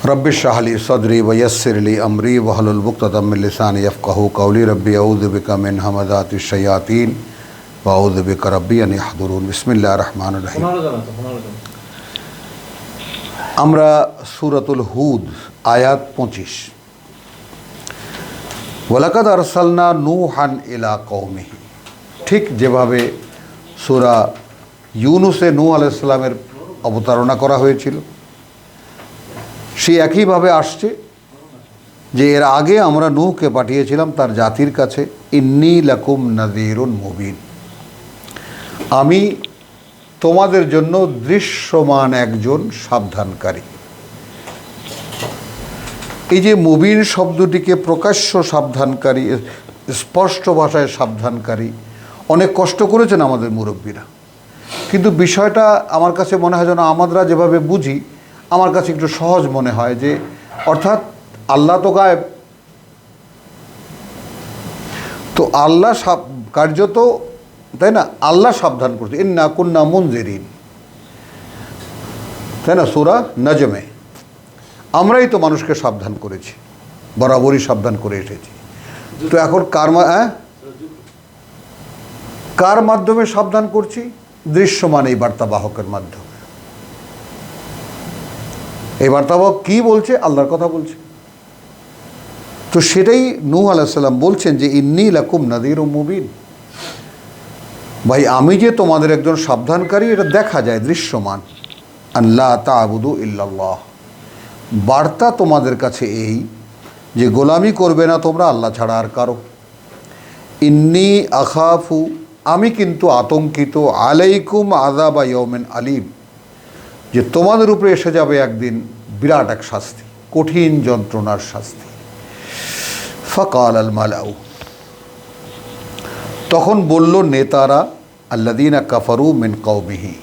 Rabbi इश्रह ली सदरी वयस्सिर ली अमरी वहलुल उक़दतम मिन लिसानी यफ़क़हू क़ौली rabbi अऊज़ु बिका मिन हमाज़ातिश शयातीन व अऊज़ु बिका रब्बि अन यहज़ुरून। बिस्मिल्लाहिर रहमानिर रहीम। আমরা সূরাতুল হুদ আয়াত 25। ওয়ালাকাদ আরসালনা নূহান ইলা কওমিহি, ঠিক যেভাবে সূরা ইউনুসে নূহ আলাইহিস সালামের অবতারণা করা হয়েছিল, সেই একইভাবে আসছে যে এর আগে আমরা নূহকে পাঠিয়েছিলাম তার জাতির কাছে, ইন্নী লাকুম নাযীরুন মুবিন, আমি তোমাদের জন্য দৃশ্যমান একজন সাবধানকারী। এই যে মুবিন শব্দটিকে প্রকাশ্য সাবধানকারী, স্পষ্ট ভাষায় সাবধানকারী, অনেক কষ্ট করেছেন আমাদের মুরব্বীরা, কিন্তু বিষয়টা আমার কাছে মনে হয় যেন আমরা যেভাবে বুঝি, আমার কাছে একটু সহজ মনে হয় যে অর্থাৎ আল্লাহ তো গায়েব, তো আল্লাহ কার্যত, তাই না, আল্লাহ সাবধান করছে। ইন্না কুন্না মুনজিরিন, তাই না, সূরা নজমে আমরাই তো মানুষকে সাবধান করেছি, বরাবরই সাবধান করে এসেছি। তো এখন কার মাধ্যমে সাবধান করছি? দৃশ্যমান এই বার্তাবাহকের মাধ্যমে। এই বার্তাবাহক কি বলছে? আল্লাহর কথা বলছে। তো সেটাই নূহ আলাইহিস সালাম বলছেন যে ইন্নী লাকুম নাযীরুম মুবিন, ভাই আমি যে তোমাদের একজন সাবধানকারী, এটা দেখা যায়, দৃশ্যমান। আল্লাহ তা'বুদু ইল্লাল্লাহ, বার্তা তোমাদের কাছে এই যে গোলামি করবে না তোমরা আল্লাহ ছাড়া আর কারো। ইন্নী আখাফু, আমি কিন্তু আতঙ্কিত, আলাইকুম আযাবা ইয়াউমিন আলিম, যে তোমাদের উপরে এসে যাবে একদিন বিরাট এক শাস্তি, কঠিন যন্ত্রণার শাস্তি। ফাকাল আল মালাউ, তখন বলল নেতারা, আল্লাযীনা কাফারু মিন কওমিহি,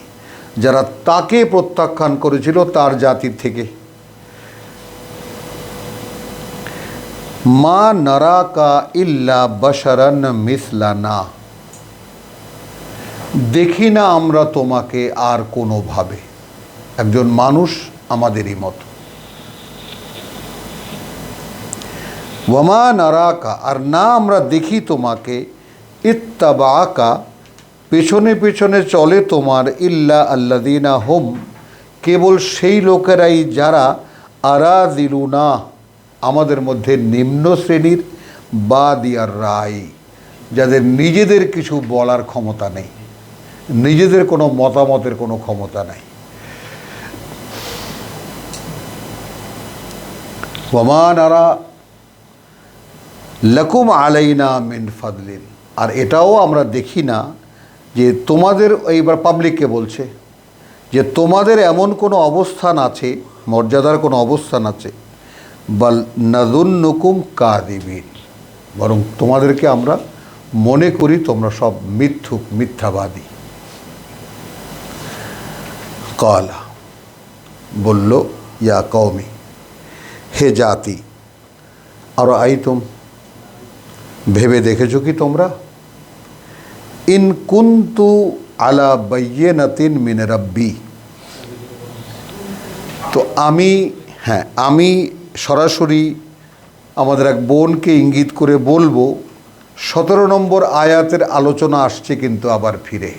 যারা তাকে প্রত্যাখ্যান করেছিল তার জাতির থেকে, মা নারাকা ইল্লা বাশারান মিসলানা, দেখি না আমরা তোমাকে আর কোনোভাবে, একজন মানুষ আমাদেরই মতো। ওয়ামা নারাকা, আর না আমরা দেখি তোমাকে, ইত্তাবাকা, পেছনে পেছনে চলে তোমার, ইল্লা আল্লাযীনা হুম, কেবল সেই লোকেরাই যারা আরাযিলুনা, আমাদের মধ্যে নিম্ন শ্রেণীর, বাদিয়ার রায়, যাদের নিজেদের কিছু বলার ক্ষমতা নেই, নিজেদের কোনো মতামতের কোনো ক্ষমতা নেই। ওয়ামা নারা লাকুম আলাইনা মিন ফাদলিন, আর এটাও আমরা দেখি না যে তোমাদের, এইবার পাবলিককে বলছে যে তোমাদের এমন কোনো অবস্থান আছে, মর্যাদার কোনো অবস্থান আছে, বাল নাযুন্নুকুম কাযিবিন, বরং তোমাদেরকে আমরা মনে করি তোমরা সব মিথ্যুক, মিথ্যাবাদী। কালা, বলল, ইয়া কওমি, হে জাতি, আর আইতুম, ভেবে দেখেছো কি তোমরা, ইন কুনতু আলা বাইয়িনাতিন মিন রাব্বি, তো আমি সরাসরি আমাদের এক বোনকে ইঙ্গিত করে বলবো, 17 নম্বর আয়াতের আলোচনা আসছে কিন্তু আবার ফিরে।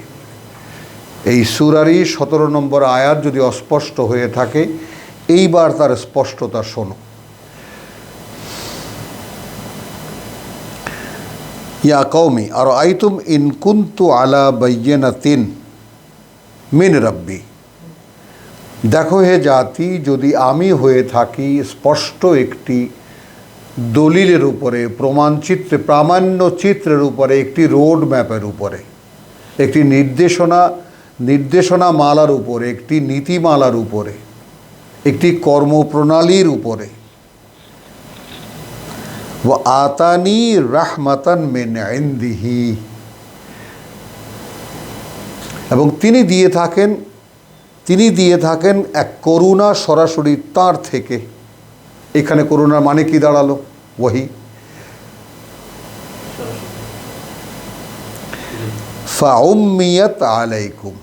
এই সূরারই 17 নম্বর আয়াত যদি অস্পষ্ট হয়ে থাকে, এইবার তার স্পষ্টতা শোনো। ইয়া কওমি আর আইতুম ইন কুনতু আলা বাইয়িনাতিন মিন রাব্বি, দেখো হে জাতি, যদি আমি হয়ে থাকি স্পষ্ট একটি দলিলের উপরে, প্রমাণচিত্রে, প্রামাণ্য চিত্রের উপরে, একটি রোড ম্যাপের উপরে, একটি নির্দেশনা মালার উপরে, একটি নীতিমালার উপরে, একটি কর্মপ্রণালীর উপরে, ওয়া আতানি রাহমাতান মিন ইনদিহি, এবং তিনি দিয়ে থাকেন এক করুণা সরাসরি তার থেকে। এখানে করুণার মানে কি দাঁড়ালো? ওয়াহি। ফাউম্মিয়াত আলাইকুম,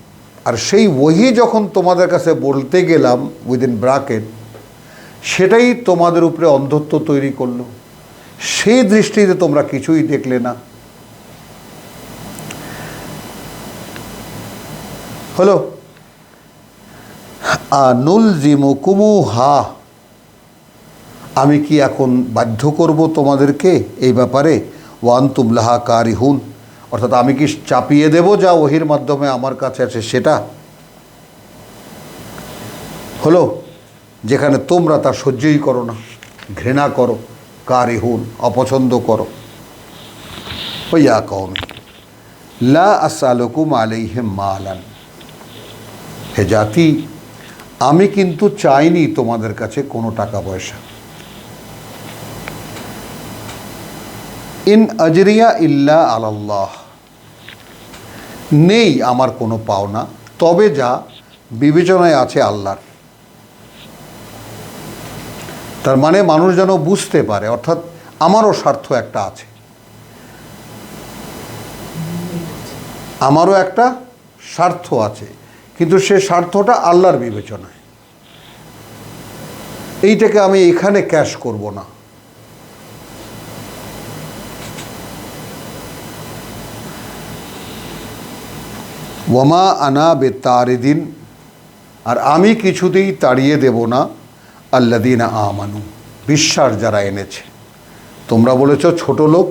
আর সেই ওয়াহি যখন তোমাদের কাছে বলতে গেলাম, উইদিন ব্র্যাকেট, সেটাই তোমাদের উপরে অন্ধত্ব তৈরি করলো। সেই দৃষ্টিতে তোমরা কিছুই দেখলে না। হলো আনুলজিমুকুমুহা, আমি কি এখন বাধ্য করব তোমাদেরকে এই ব্যাপারে? ওয়ান্তুম লাহা কারিহুন, অর্থাৎ আমি কি চাপিয়ে দেব যা ওহির মাধ্যমে আমার কাছে আছে সেটা? হলো যেখানে তোমরা তা সহ্যই করো না, ঘৃণা করো, কারিহুন অপছন্দ করো। ওয়া কওমি লা আসআলুকুম আলাইহি মালান, হে জাতি আমি কিন্তু চাইনি তোমাদের কাছে কোনো টাকা পয়সা। ইন আজরিয়া ইল্লা আলাল্লাহ, নেই আমার কোনো পাওনা, তবে যা বিবেচনায় আছে আল্লাহর। তার মানে মানুষ যেন বুঝতে পারে, অর্থাৎ আমারও স্বার্থ একটা আছে, আমারও একটা স্বার্থ আছে, কিন্তু সে স্বার্থটা আল্লাহর বিবেচনায়। এইটাকে আমি এখানে ক্যাশ করব না। ওয়ামা আনা বেতারিদিন, আর আমি কিছুতেই তাড়িয়ে দেব না আল্লাযীনা আমানু, বিশ্বাস যারা এনেছে। তোমরা বলেছ ছোট লোক,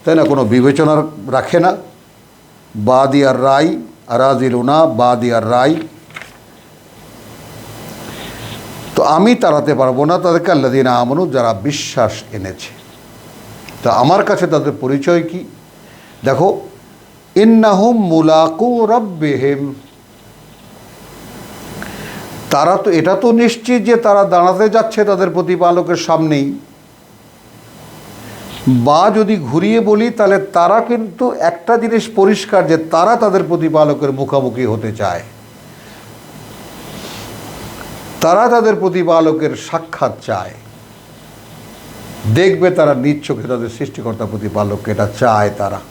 তাই না, কোনো বিবেচনা রাখে না, বাদিয়ার রায় আরাজিলুনা বাদিয়ার রায়, তো আমি তাড়াতে পারবো না তাদেরকে আল্লাযীনা আমানু, যারা বিশ্বাস এনেছে। তো আমার কাছে তাদের পরিচয় কি? দেখো, ইন্নাহুম মুলাকু রাব্বিহিম, তারা তো এটা তো নিশ্চিত যে তারা দাঁড়াতে যাচ্ছে তাদের প্রতিপালকের সামনেই। বা যদি ঘুরিয়ে বলি তাহলে তারা কিন্তু একটা জিনিস পরিষ্কার, যে তারা তাদের প্রতিপালকের মুখোমুখি হতে চায়, তারা তাদের প্রতিপালকের সাক্ষাৎ চায়, দেখবে তারা নিজ চোখে তাদের সৃষ্টিকর্তা প্রতিপালককে, এটা চায় তারা।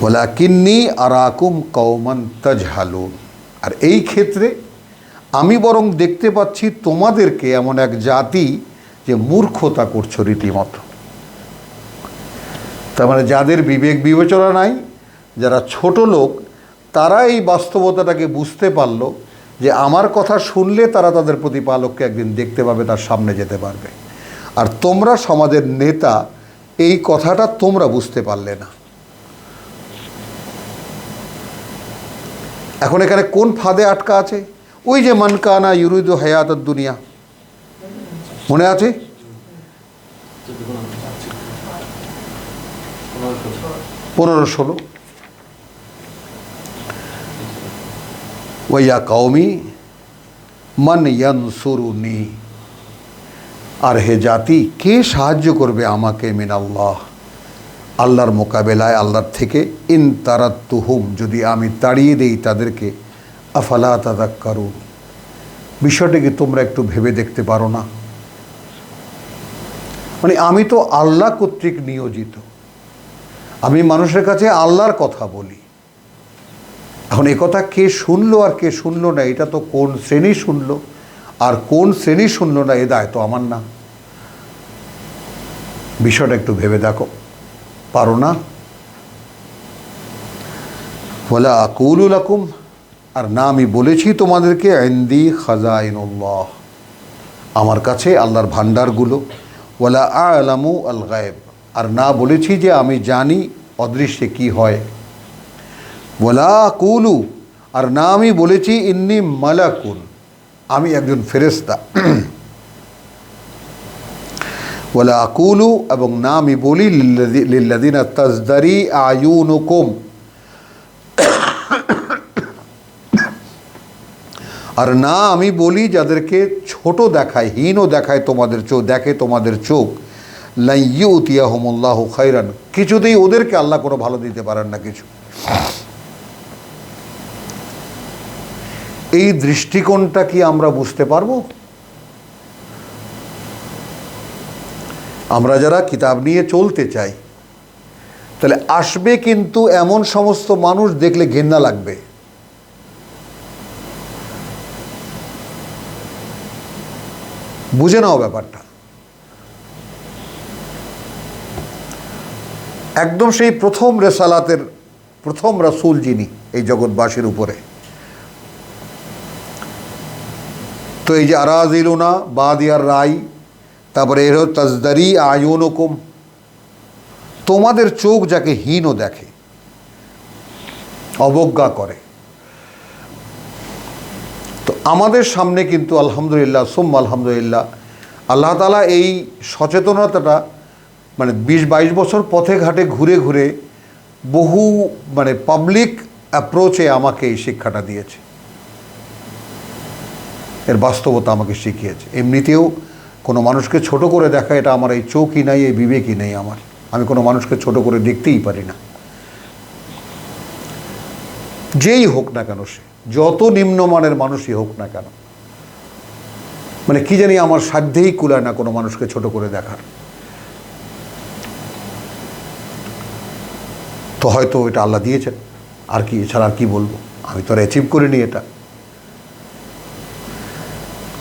ওয়ালাকিন্নী আরাকুম কওমান তাজহালুন, আর এই ক্ষেত্রে আমি বরং দেখতে পাচ্ছি তোমাদেরকে এমন এক জাতি যে মূর্খতা করছো রীতিমতো। তার মানে যাদের বিবেক বিবেচনা নাই, যারা ছোট লোক, তারা এই বাস্তবতাটাকে বুঝতে পারলো যে আমার কথা শুনলে তারা তাদের প্রতিপালককে একদিন দেখতে পাবে, তার সামনে যেতে পারবে। আর তোমরা সমাজের নেতা, এই কথাটা তোমরা বুঝতে পারলে না। এখন এখানে কোন ফাঁদে আটকা আছে? ওই যে মান কানা ইউরিদু হায়াতাদ দুনিয়া, মনে আছে? 15-16, ওয়া কওমি মান ইয়ানসুরুনি, আর হে জাতি কে সাহায্য করবে আমাকে মিনাল্লাহ, আল্লাহর মোকাবেলায়, আল্লাহর থেকে। ইন তারাত্তুহুম, যদি আমি তাড়িয়ে দেই তাদেরকে। আফালা তাযাক্কারুন, বিষয়টাকে তোমরা একটু ভেবে দেখতে পারো না? মানে আমি তো আল্লাহ কর্তৃক নিয়োজিত, আমি মানুষের কাছে আল্লাহর কথা বলি। এখন এ কথা কে শুনলো আর কে শুনলো না, এটা তো কোন শ্রেণী শুনলো আর কোন শ্রেণী শুনলো না, এ দায় তো আমার না। বিষয়টা একটু ভেবে দেখো, পারো না? ওয়ালা আকুলু লাকুম, আর না আমি বলেছি তোমাদেরকে ইনদি খাজাইনুল্লাহ, আমার কাছে আল্লাহর ভান্ডারগুলো। ওয়ালা আ'লামু আল গায়ব, আর না বলেছি যে আমি জানি অদৃশ্যে কি হয়। ওয়ালা আকুলু, আর না আমি বলেছি ইন্নি মালাকুন, আমি একজন ফেরেশতা। ওয়ালা আকুলু, এবং না আমি বলি লিল্লাযিনা তাজদারি আয়ুনুকুম, আর না আমি বলি যাদেরকে ছোট দেখায়, হীনও দেখায় তোমাদের চোখ, দেখে তোমাদের চোখ। লা ইউতিয়াহুমুল্লাহু খায়রান, কিছুতেই ওদেরকে আল্লাহ কোনো ভালো দিতে পারেন না কিছু। এই দৃষ্টিকোণটা কি আমরা বুঝতে পারবো? আমরা যারা কিতাব নিয়ে চলতে চাই, তাহলে আসবে কিন্তু এমন সমস্ত মানুষ দেখলে ঘেন্না লাগবে, বুঝে নাও ব্যাপারটা। একদম সেই প্রথম রেসালাতের প্রথম রাসূল যিনি এই জগৎবাসীর উপরে, তো এই যে আরাজিলুনা বাদিয়ার রাই, তারপরে এর তাজদারি আয়ুনুকুম, তোমাদের চোখ যাকে হীনও দেখে, অবজ্ঞা করে। তো আমাদের সামনে কিন্তু আলহামদুলিল্লাহ সুম্মা আলহামদুলিল্লাহ আল্লাহ তাআলা এই সচেতনতাটা মানে 20-22 বছর পথে ঘাটে ঘুরে ঘুরে বহু মানে পাবলিক অ্যাপ্রোচে আমাকে এই শিক্ষাটা দিয়েছে, এর বাস্তবতা আমাকে শিখিয়েছে। এমনিতেও কোনো মানুষকে ছোট করে দেখা, এটা আমার এই চোখই নাই, এই বিবেকই নেই আমার, আমি কোনো মানুষকে ছোট করে দেখতেই পারি না, যেই হোক না কেন, সে যত নিম্নমানের মানুষই হোক না কেন, মানে কি জানি আমার সাধ্যেই কুলায় না কোনো মানুষকে ছোট করে দেখার। তো হয়তো এটা আল্লাহ দিয়েছেন, আর কি, এছাড়া আর কি বলবো, আমি তো আর অ্যাচিভ করিনি এটা।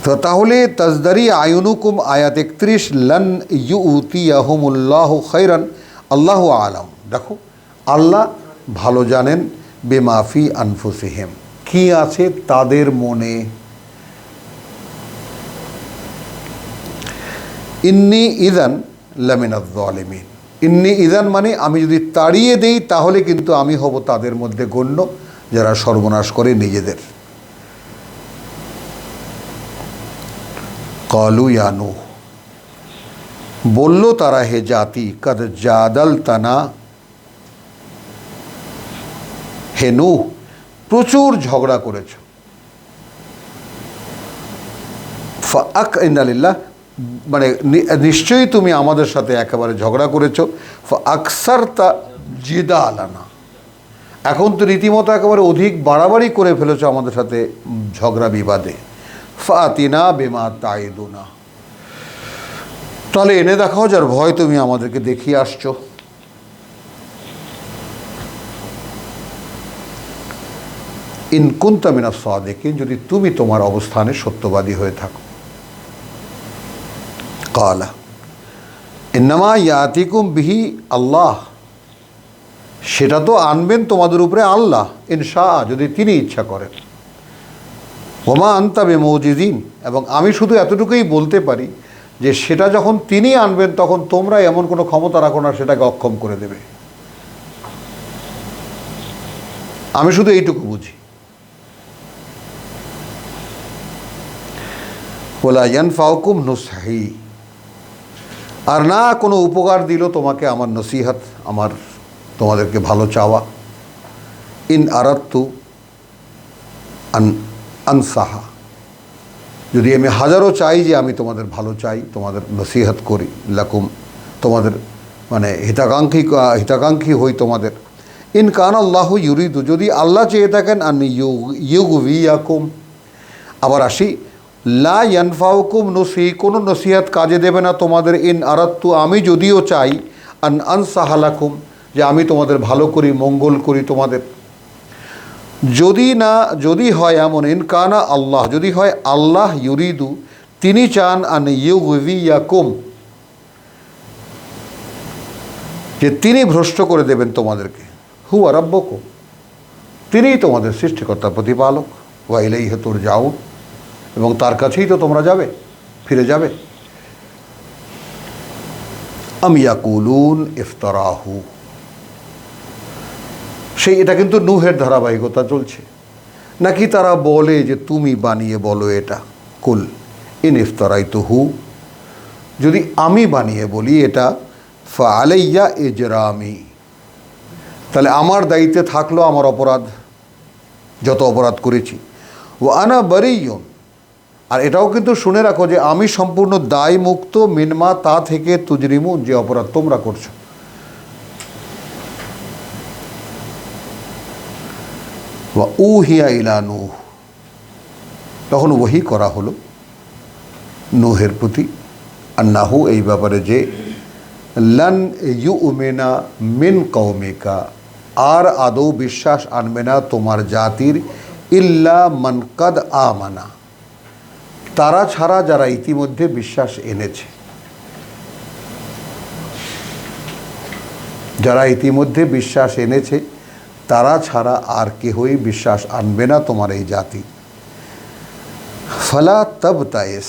তো তাহলে তাজদারি আয়ুনুকুম আয়াত 31, লান ইউতিয়াহুমুল্লাহু খায়রান আল্লাহু আলাম। দেখো আল্লাহ ভালো জানেন বেমাফি আনফুসিহিম, কি আছে তাদের মনে। ইন্নি ইদান লামিনাজ জালিমিন, ইন্নি ইদান মানে আমি যদি তাড়িয়ে দেই তাহলে কিন্তু আমি হব তাদের মধ্যে গণ্য যারা সর্বনাশ করে নিজেদের। কালু ইয়া নূহ, বলল তারা হে জাতি, কদ জাদালতানা, হে নূহ প্রচুর ঝগড়া করেছ। ফাআকইনালিল্লাহ মানে নিশ্চয়ই তুমি আমাদের সাথে একেবারে ঝগড়া করেছো। ফাআকসারতা জিদালানা, এখন তো রীতিমতো একেবারে অধিক বাড়াবাড়ি করে ফেলেছো আমাদের সাথে ঝগড়া বিবাদে। ফাতিনা বিমা তাইদুনা, তাহলে এনে দেখাও যার ভয় তুমি আমাদেরকে দেখিয়ে আসছো। ইন কুনতা মিনাস সাদিকিন, যদি তুমি তোমার অবস্থানে সত্যবাদী হয়ে থাকো। কালা ইন্নামা ইয়াতিকুম বিহি আল্লাহ, সেটা তো আনবেন তোমাদের উপরে আল্লাহ, ইনশা, যদি তিনি ইচ্ছা করেন। ওমা আনতা বিমুজিজিন, এবং আমি শুধু এতটুকুই বলতে পারি যে সেটা যখন তিনি আনবেন তখন তোমরা এমন কোনো ক্ষমতা রাখো না সেটাকে অক্ষম করে দেবে। আমি শুধু এইটুকু বুঝি। ওয়ালা ইয়ানফাউকুম নুসহি, আর না কোনো উপকার দিল তোমাকে আমার নসিহত, আমার তোমাদেরকে ভালো চাওয়া। ইন আরাদতু আনসাহা, যদি আমি হাজারও চাই যে আমি তোমাদের ভালো চাই, তোমাদের নসিহত করি, লাকুম তোমাদের মানে হিতাকাঙ্ক্ষী হই তোমাদের। ইন কান আল্লাহ ইউরিদু, যদি আল্লাহ চেয়ে থাকেন, আন ইউগবিয়াকুম, আবার আসি লা ইয়ানফাউকুম নুসি, কোনো নসিহত কাজে দেবে না তোমাদের। ইন আরাদতু, আমি যদিও চাই, আন আনসাহালাকুম, যে আমি তোমাদের ভালো করি, মঙ্গল করি তোমাদের। যদি হয় এমন, ইন কানা আল্লাহ, যদি হয় আল্লাহ ইউরিদু, তিনি চান, আন ইউগবিয়াকুম, যে তিনি ভ্রষ্ট করে দেবেন তোমাদেরকে। হুয়া রাব্বুকুম, তিনিই তোমাদের সৃষ্টিকর্তা প্রতিপালক। ওয়া ইলাইহি তুরজাউন, এবং তার কাছেই তো তোমরা যাবে, ফিরে যাবে। আম ইয়াকুলুন ইফতারাহু, সেই এটা কিন্তু নূহের ধারাবাহিকতা চলছে, নাকি তারা বলে যে তুমি বানিয়ে বলো এটা। কুল ইন ইফতারাইতুহু, যদি আমি বানিয়ে বলি এটা, ফাআলাইয়া ইজরামি, তাহলে আমার দায়িত্বে থাকলো আমার অপরাধ, যত অপরাধ করেছি। ওয়া আনা বারিয়ুন, আর এটাও কিন্তু শুনে রাখো যে আমি সম্পূর্ণ দায় মুক্ত, মিনমা তা থেকে, তুজরিমুন যে অপরাধ তোমরা করছো। ওয়া উহিয়া ইলা নূহ, তখন ওহি করা হলো নূহের প্রতি, আন্নাহু এই ব্যাপারে যে, লান ইউমিনা মিন কওমিকা, আর আদৌ বিশ্বাস আনবে না তোমার জাতির, ইল্লা মান কাদ আমানা, তারা ছাড়া যারা ইতিমধ্যে বিশ্বাস এনেছে, যারা ইতিমধ্যে বিশ্বাস এনেছে তারা ছাড়া আর কেহই বিশ্বাস আনবে না তোমার এই জাতি। ফালা তব তায়েস,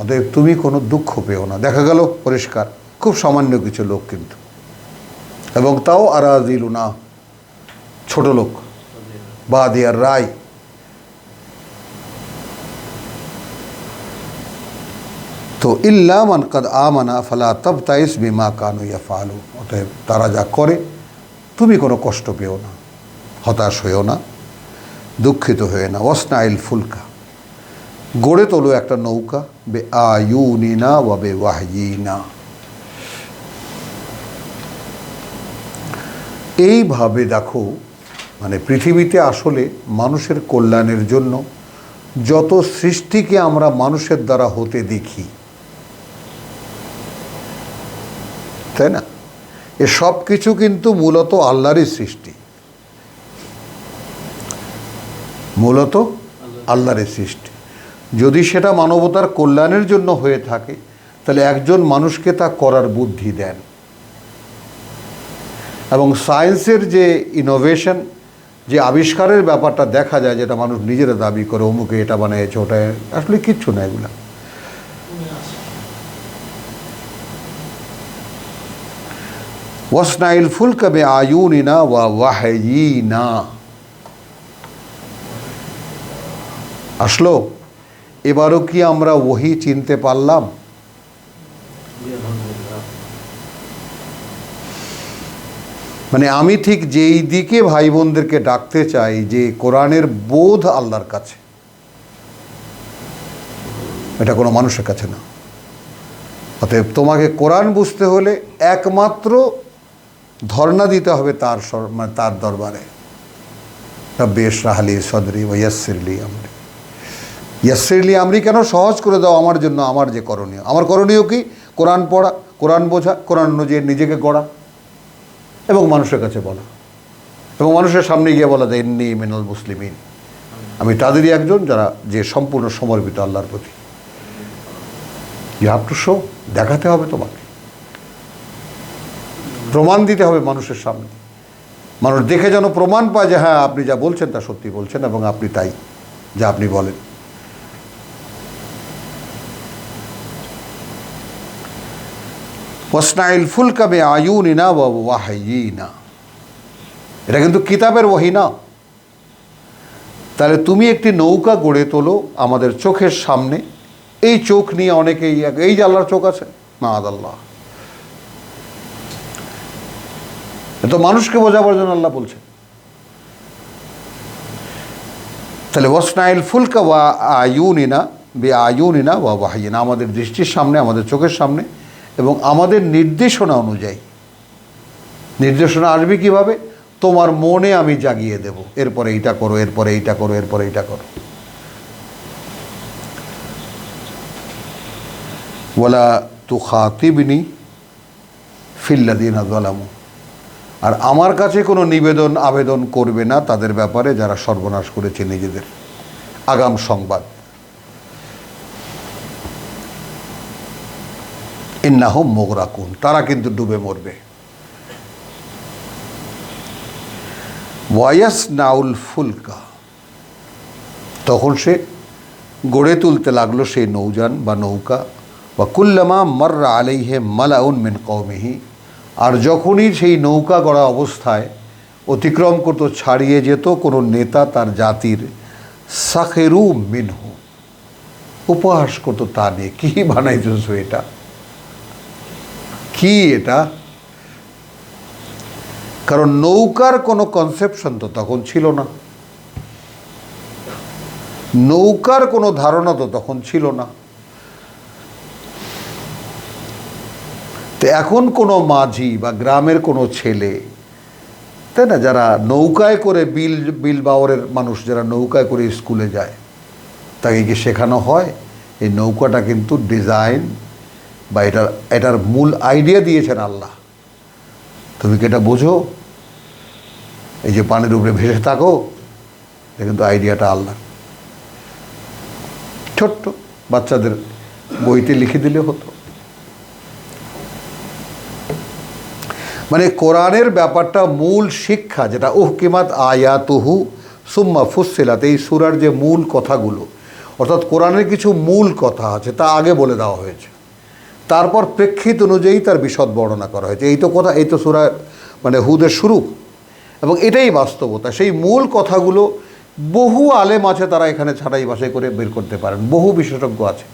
অতএব তুমি কোনো দুঃখ পেও না। দেখা গেল পরিষ্কার খুব সামান্য কিছু লোক কিন্তু, এবং তাও আরাজিলু না, ছোট লোক, বাদিয়ার রায়। তো ইল্লা মান কাদ আমানা ফালা তব তাইস বিমা কানু ইয়াফালু, অতএব তারা যা করে তুমি কোনো কষ্ট পেও না, হতাশ হয়েও না, দুঃখিত হয়ে না। ওয়াসনাইল ফুলকা, গড়ে তোলো একটা নৌকা, বে আয়ুনিনা ওয়া বে ওয়াহয়িনা, এইভাবে দেখো মানে পৃথিবীতে আসলে মানুষের কল্যাণের জন্য যত সৃষ্টিকে আমরা মানুষের দ্বারা হতে দেখি, তাই না, এ সব কিছু কিন্তু মূলত আল্লাহরই সৃষ্টি, মূলত আল্লাহরই সৃষ্টি। যদি সেটা মানবতার কল্যাণের জন্য হয়ে থাকে তাহলে একজন মানুষকে তা করার বুদ্ধি দেন। এবং সায়েন্সের যে ইনোভেশন, যে আবিষ্কারের ব্যাপারটা দেখা যায়, যেটা মানুষ নিজেরা দাবি করে অমুকে এটা বানিয়েছে ওটা, আসলে কিচ্ছু না এগুলা। ওয়াসনাইল ফুলকা বে আয়ুনিনা ওয়া ওয়াহয়িনা, আসলো এবারও কি আমরা ওহি চিনতে পারলাম? মানে আমি ঠিক যেই দিকে ভাই বোনদেরকে ডাকতে চাই যে কোরআনের বোধ আল্লাহর কাছে, এটা কোনো মানুষের কাছে না। অতএব তোমাকে কোরআন বুঝতে হলে একমাত্র ধর্ণা দিতে হবে তার মানে তার দরবারে। রব্বি ইশরাহ লি সদরি ওয়া ইয়াসসির লি আমরি, ইয়াসসির লি আমরি কেন? সহজ করে দাও আমার জন্য আমার যে করণীয়। আমার করণীয় কি? কোরআন পড়া, কোরআন বোঝা, কোরআন অনুযায়ী নিজেকে গড়া এবং মানুষের কাছে বলা, এবং মানুষের সামনে গিয়ে বলা যায় ইন্নী মিনাল মুসলিমিন, আমি তাদেরই একজন যারা যে সম্পূর্ণ সমর্পিত আল্লাহর প্রতি। ইউ হ্যাভ টু শো, দেখাতে হবে তোমাকে, প্রমাণ দিতে হবে মানুষের সামনে। মানুষ দেখে যেন প্রমাণ পায় যে হ্যাঁ আপনি যা বলছেন তা সত্যি বলছেন এবং আপনি তাই যা আপনি বলেন। ওয়াসনাইল ফুলকা বে আয়ুনিনা ওয়া ওয়াহয়িনা, এটা কিন্তু কিতাবের ওহী না। তাহলে তুমি একটি নৌকা গড়ে তোলো আমাদের চোখের সামনে। এই চোখ নিয়ে অনেকেই এই যে আল্লাহর চোখ আছে, মাআযাল্লাহ, তো মানুষকে বোঝাবার জন্য আল্লাহ বলছেন। তাহলে ওয়াসনাইল ফুলকা ওয়া আয়ুনিনা বে আয়ুনিনা ওয়া ওয়াহয়িনা, আমাদের দৃষ্টির সামনে, আমাদের চোখের সামনে এবং আমাদের নির্দেশনা অনুযায়ী। নির্দেশনা আসবে কীভাবে? তোমার মনে আমি জাগিয়ে দেব, এরপরে এইটা করো, এরপরে এইটা করো, এরপরে এইটা করো। ওয়ালা তুখাতিবনি ফিল্লাযীনা যালামু, আর আমার কাছে কোনো আবেদন করবে না তাদের ব্যাপারে যারা সর্বনাশ করেছে নিজেদের। আগাম সংবাদ, ইন্নাহুম মুগরাকুন, তারা কিন্তু ডুবে মরবে। ওয়ায়াসনাউল ফুলকা, তখন সে গড়ে তুলতে লাগলো সেই নৌযান বা নৌকা। ওয়া কুল্লামা মাররা আলাইহি মালাউন মিন কওমিহি, আর যখনই সেই নৌকা গড়া অবস্থায় অতিক্রম করতো, ছাড়িয়ে যেত কোনো নেতা তার জাতির, সাখেরু মিনহু, উপহাস করতো তা নিয়ে, কী বানাইতেছো এটা, কি এটা? কারণ নৌকার কোনো কনসেপশন তো তখন ছিল না, নৌকার কোনো ধারণা তো তখন ছিল না। তো এখন কোনো মাঝি বা গ্রামের কোনো ছেলে, তাই না, যারা নৌকায় করে বিল বাওয়ারের মানুষ যারা নৌকায় করে স্কুলে যায়, তাকে কি শেখানো হয় এই নৌকাটা কিন্তু ডিজাইন বা এটার মূল আইডিয়া দিয়েছেন আল্লাহ, তুমি কি এটা বোঝো? এই যে পানির উপরে ভেসে থাকো, এটা কিন্তু আইডিয়াটা আল্লাহ। ছোট্ট বাচ্চাদের বইতে লিখে দিলে হতো। মানে কোরআনের ব্যাপারটা মূল শিক্ষা যেটা উহকিমাত আয়াতুহু সুম্মা ফুসসিলাত, এই সূরার যে মূল কথাগুলো, অর্থাৎ কোরআনের কিছু মূল কথা আছে তা আগে বলে দেওয়া হয়েছে, তারপর প্রেক্ষিত অনুযায়ী তার বিশদ বর্ণনা করা হয়েছে। এই তো কথা, এই তো সূরা মানে হুদের শুরু, এবং এটাই বাস্তবতা। সেই মূল কথাগুলো বহু আলেম আছে, তারা এখানে ছাড়াই বাছাই করে বের করতে পারেন, বহু বিশেষজ্ঞ আছে,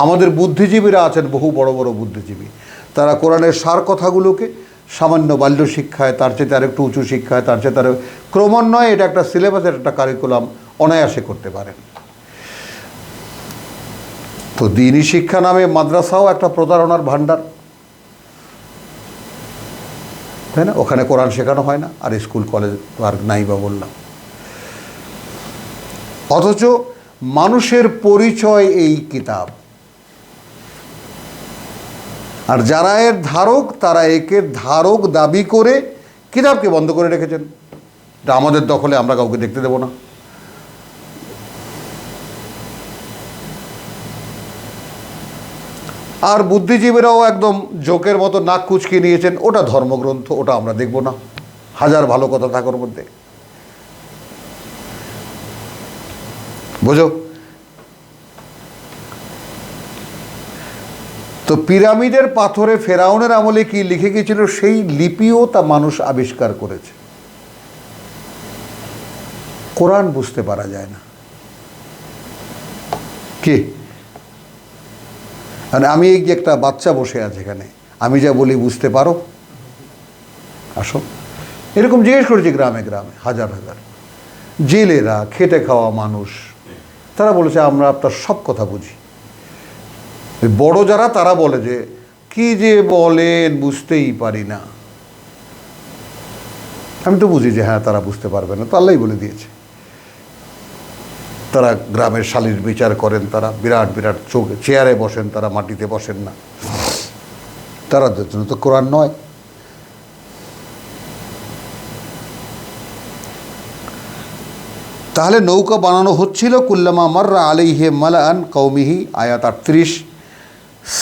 আমাদের বুদ্ধিজীবীরা আছেন, বহু বড় বড় বুদ্ধিজীবী, তারা কোরআনের সার কথাগুলোকে সামান্য বাল্য শিক্ষায়, তার চেয়ে আর একটু উঁচু শিক্ষায়, তার চেয়ে তার ক্রমান্বয়ে এটা একটা সিলেবাসের একটা কারিকুলাম অনায়াসে করতে পারেন। তো দ্বীনি শিক্ষা নামে মাদ্রাসাও একটা প্রতারণার ভাণ্ডার, তাই না? ওখানে কোরআন শেখানো হয় না, আর স্কুল কলেজ আর নাই বা বললাম। অথচ মানুষের পরিচয় এই কিতাব, আর যারা এর ধারক তারা একের ধারক দাবি করে কিতাবকে বন্ধ করে রেখেছেন, এটা আমাদের দখলে, আমরা কাউকে দেখতে দেব না। আর বুদ্ধিজীবীরাও একদম জোকের মতো নাক কুচকিয়ে নিয়েছেন, ওটা ধর্মগ্রন্থ, ওটা আমরা দেখব না, হাজার ভালো কথা থাকার মধ্যে। বোঝো? তো পিরামিডের পাথরে ফেরাউনের আমলে কি লিখে গিয়েছিল সেই লিপিও তা মানুষ আবিষ্কার করেছে। কোরআন বুঝতে পারা যায় না। কি মানে আমি এই যে একটা বাচ্চা বসে আছে এখানে, আমি যা বলি বুঝতে পারো? আসো, এরকম জিজ্ঞেস করেছি গ্রামে গ্রামে, হাজার হাজার জেলেরা, খেটে খাওয়া মানুষ, তারা বলেছে আমরা আপনার সব কথা বুঝি। বড় যারা তারা বলে যে কি যে বলেন বুঝতেই পারি না। আমি তো বুঝি যে হ্যাঁ তারা বুঝতে পারবে না, তো আল্লাহই বলে দিয়েছে। তারা গ্রামের শালীর বিচার করেন, তারা বিরাট বিরাট চেয়ারে বসেন, তারা মাটিতে বসেন না, তাদের জন্য তো কোরআন নয়। তাহলে নৌকা বানানো হচ্ছিল, কুল্লামা মাররা আলাইহি মালাআন কওমিহি, আয়াত 38,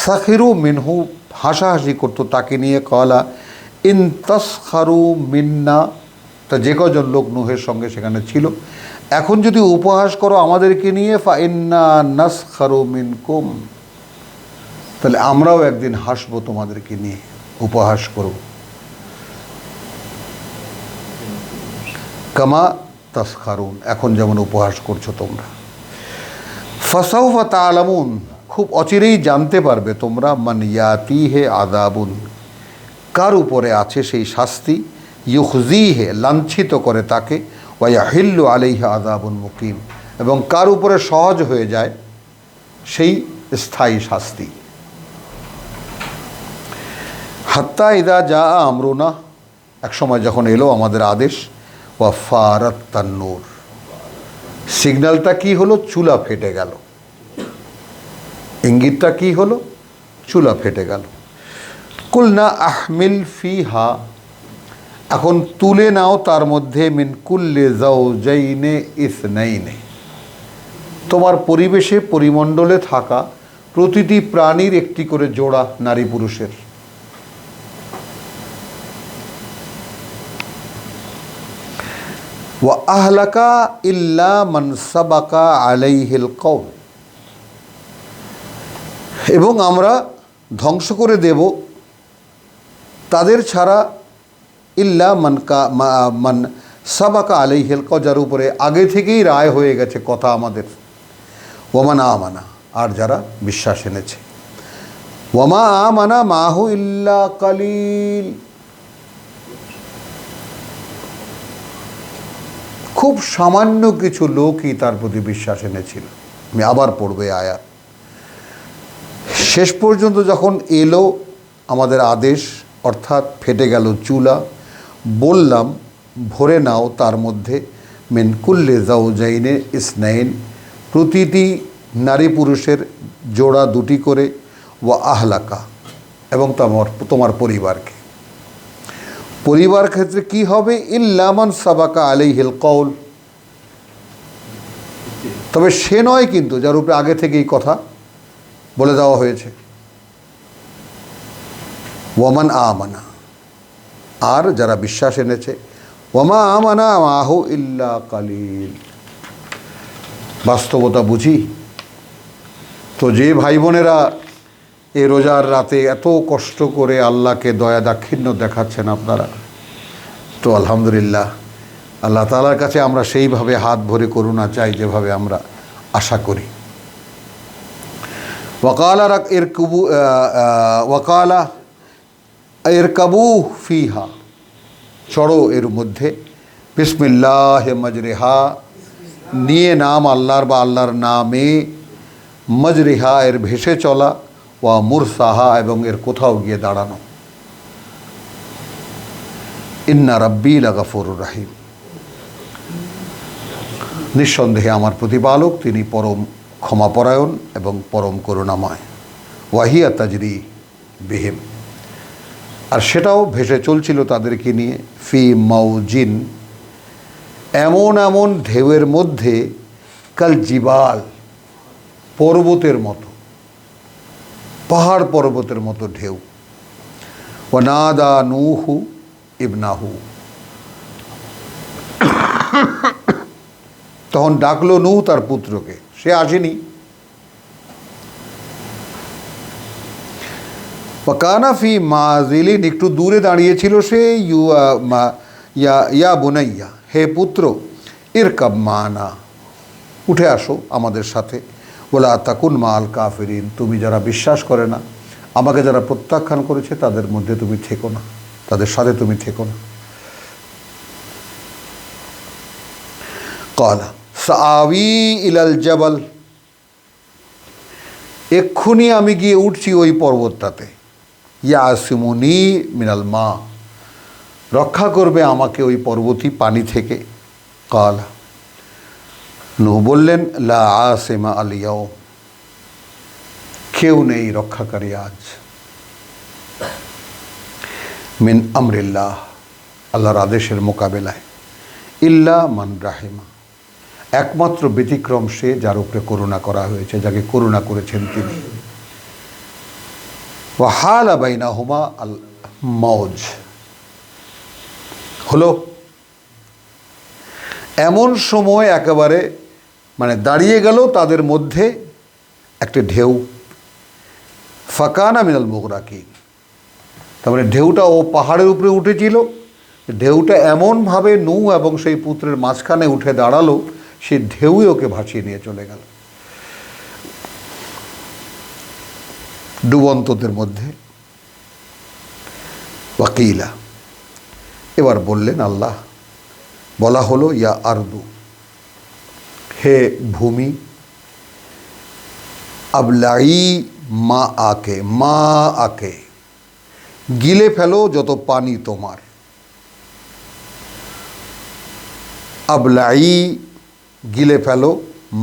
সাখিরু মিনহু, হাসাহাসি করতো তাকে নিয়ে, কলা ইন তাসখারু মিন্না, তা যে কজন লোক নূহের সঙ্গে সেখানে ছিল, এখন যদি উপহাস করো আমাদেরকে নিয়ে, ফা ইন্না নাসখারু মিনকুম, তাহলে আমরাও একদিন হাসবো তোমাদেরকে নিয়ে, উপহাস করব। কামা তাসখারুন, এখন যেমন উপহাস করছো তোমরা। ফাসাউফা তা'লামুন, খুব অচিরেই জানতে পারবে তোমরা, মান ইয়াতিহি আযাবুন, কার উপরে আছে সেই শাস্তি, ইউখজিহি, লাঞ্ছিত করে তাকে, ওয়া ইয়াহিল্লু আলাইহি আযাবুন মুকিম, এবং কার উপরে সহজ হয়ে যায় সেই স্থায়ী শাস্তি। হাত্তা ইদা জা আমরুনা, একসময় যখন এলো আমাদের আদেশ, ওয়া ফারাত তান্নুর, সিগন্যালটা কি হলো? চুলা ফেটে গেল। ইঙ্গিতটা কি হলো? চুলা ফেটে গেল। কুলনা আহমিল ফিহা, এখন তুলে নাও তার মধ্যে, মিন কুল্লি যাওজাইনে ইসনাইনে, তোমার পরিবেশে পরিমণ্ডলে থাকা প্রতিটি প্রাণীর একটি করে জোড়া, নারী পুরুষের। ওয়া আহলাকা ইল্লা মান সাবাকা আলাইহিল কওল, এবং আমরা ধ্বংস করে দেব তাদের ছাড়া, ইল্লা মান সাবাকা আলাইহিল কওল, যার উপরে আগে থেকেই রায় হয়ে গেছে কথা আমাদের, ওয়ামান আমানা, আর যারা বিশ্বাস এনেছে, ওয়ামা আমানা মাহু ইল্লা কালিল, খুব সামান্য কিছু লোকই তার প্রতি বিশ্বাস এনেছিল। আমি আবার পড়বে আয়াত। শেষ পর্যন্ত যখন এলো আমাদের আদেশ, অর্থাৎ ফেটে গেল চুলা, বললাম ভরে নাও তার মধ্যে, মিন কুল্লি যাওজাইনে ইসনাইন, প্রতিটি নারী পুরুষের জোড়া দুটি করে, ওয়া আহলাকা, এবং তোমার পরিবারকে। পরিবার ক্ষেত্রে কি হবে? ইল্লা মান সাবাকা আলাইহিল কওল, তবে সে নয় কিন্তু যার উপরে আগে থেকেই কথা বলে দেওয়া হয়েছে। ওয়ামান আমানা, আর যারা বিশ্বাস এনেছে, ওয়ামা আমানা মাহু ইল্লা কালিল। বাস্তবতা বুঝি তো, যে ভাই বোনেরা এই রোজার রাতে এত কষ্ট করে আল্লাহকে দয়া দাক্ষিণ্য দেখাচ্ছেন আপনারা, তো আলহামদুলিল্লাহ, আল্লাহ তাআলার কাছে আমরা সেইভাবে হাত ভরে করুণা চাই যেভাবে আমরা আশা করি। ওয়াকালা ইরকাবু ফিহা, চড়ো এর মধ্যে, বিসমিল্লাহ মাজরিহা, নিয়ে নাম আল্লাহর বা আল্লাহর নামে, মজরিহা এর ভেসে চলা, ওয়া মুরসাহা এবং এর কোথাও গিয়ে দাঁড়ানো। ইন্না রাব্বি লাগাফুরুর রাহিম, নিঃসন্দেহে আমার প্রতিপালক তিনি পরম ক্ষমাপরায়ণ এবং পরম করুণাময়। ওয়াহিয়া তাজরি বিহিম, আর সেটাও ভেসে চলছিল তাদেরকে নিয়ে, ফি মাউজিন, এমন এমন ঢেউয়ের মধ্যে, কাল জিবাল, পর্বতের মতো, পাহাড় পর্বতের মতো ঢেউ। ওয়ানাদা নূহু ইবনাহু, তখন ডাকলো নূহ তার পুত্রকে, সে আসেনি। ওয়াকানা ফি মাজিলিন, একটু দূরে দাঁড়িয়েছিল সে। ইয়া বুনাইয়া, হে পুত্র, ইরকাব মানা, উঠে আসো আমাদের সাথে। ওয়ালা তাকুন মাল কাফিরিন, তুমি যারা বিশ্বাস করে না, আমাকে যারা প্রত্যাখ্যান করেছে তাদের মধ্যে তুমি থেকো না, তাদের সাথে তুমি থেকো না। ক্বালা সাআবি ইলাল জাবাল, এক্ষুনি আমি গিয়ে উঠছি ওই পর্বতটাতে। ইয়াসিমুনি মিনাল মা, রক্ষা করবে আমাকে ওই পর্বতই পানি থেকে। ক্বালা, নূহ বললেন, লা আসিমা আল ইয়াউম, কেউ নেই রক্ষাকারী আজ। মিন আমরিল্লাহ, আল্লাহর আদেশের মোকাবেলায়। ইল্লা মান রাহিমা, একমাত্র ব্যতিক্রম সে যার উপরে করুণা করা হয়েছে, যাকে করুণা করেছেন তিনি। ওয়াহালা বাইনাহুমা আল মৌজ, হলো এমন সময় একেবারে মানে দাঁড়িয়ে গেল তাদের মধ্যে একটা ঢেউ। ফাকানা মিনাল মুগরাকিন, তার মানে ঢেউটা ও পাহাড়ের উপরে উঠেছিল, ঢেউটা এমনভাবে নূহ এবং সেই পুত্রের মাঝখানে উঠে দাঁড়ালো, সে ঢেউই ওকে ভাসিয়ে নিয়ে চলে গেল ডুবন্তদের মধ্যে। ওয়াকিলা, এবার বললেন আল্লাহ, বলা হলো, ইয়া আরদু, হে ভূমি, আবলাই মা আকে, মা আকে, গিলে ফেলো যত পানি তোমার। আবলাই, গিলে ফেলো,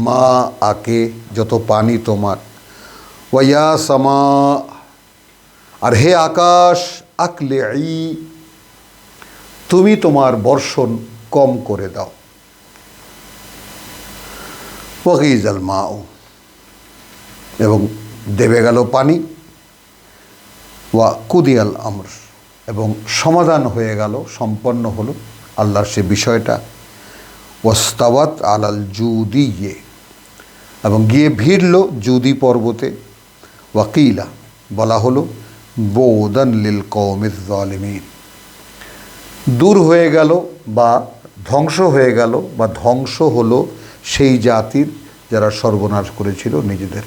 মা আকে, যত পানি তোমার। ওয়া সামা, আর হে আকাশ, আকলিই, তুমি তোমার বর্ষণ কম করে দাও। ওয়াগিজাল মাউ, এবং দেবে গেল পানি। ওয়া কুদিয়াল আমর, এবং সমাধান হয়ে গেল, সম্পন্ন হলো আল্লাহর সে বিষয়টা। ওয়াস্তাওয়াত আলাল জুদিয়ে, এবং গিয়ে ভিড়ল জুদি পর্বতে। ওয়াকিলা, বলা হলো, বৌদান লিল কওমিজ জালিমিন, দূর হয়ে গেল বা ধ্বংস হয়ে গেল বা ধ্বংস হলো সেই জাতির যারা সর্বনাশ করেছিল নিজেদের।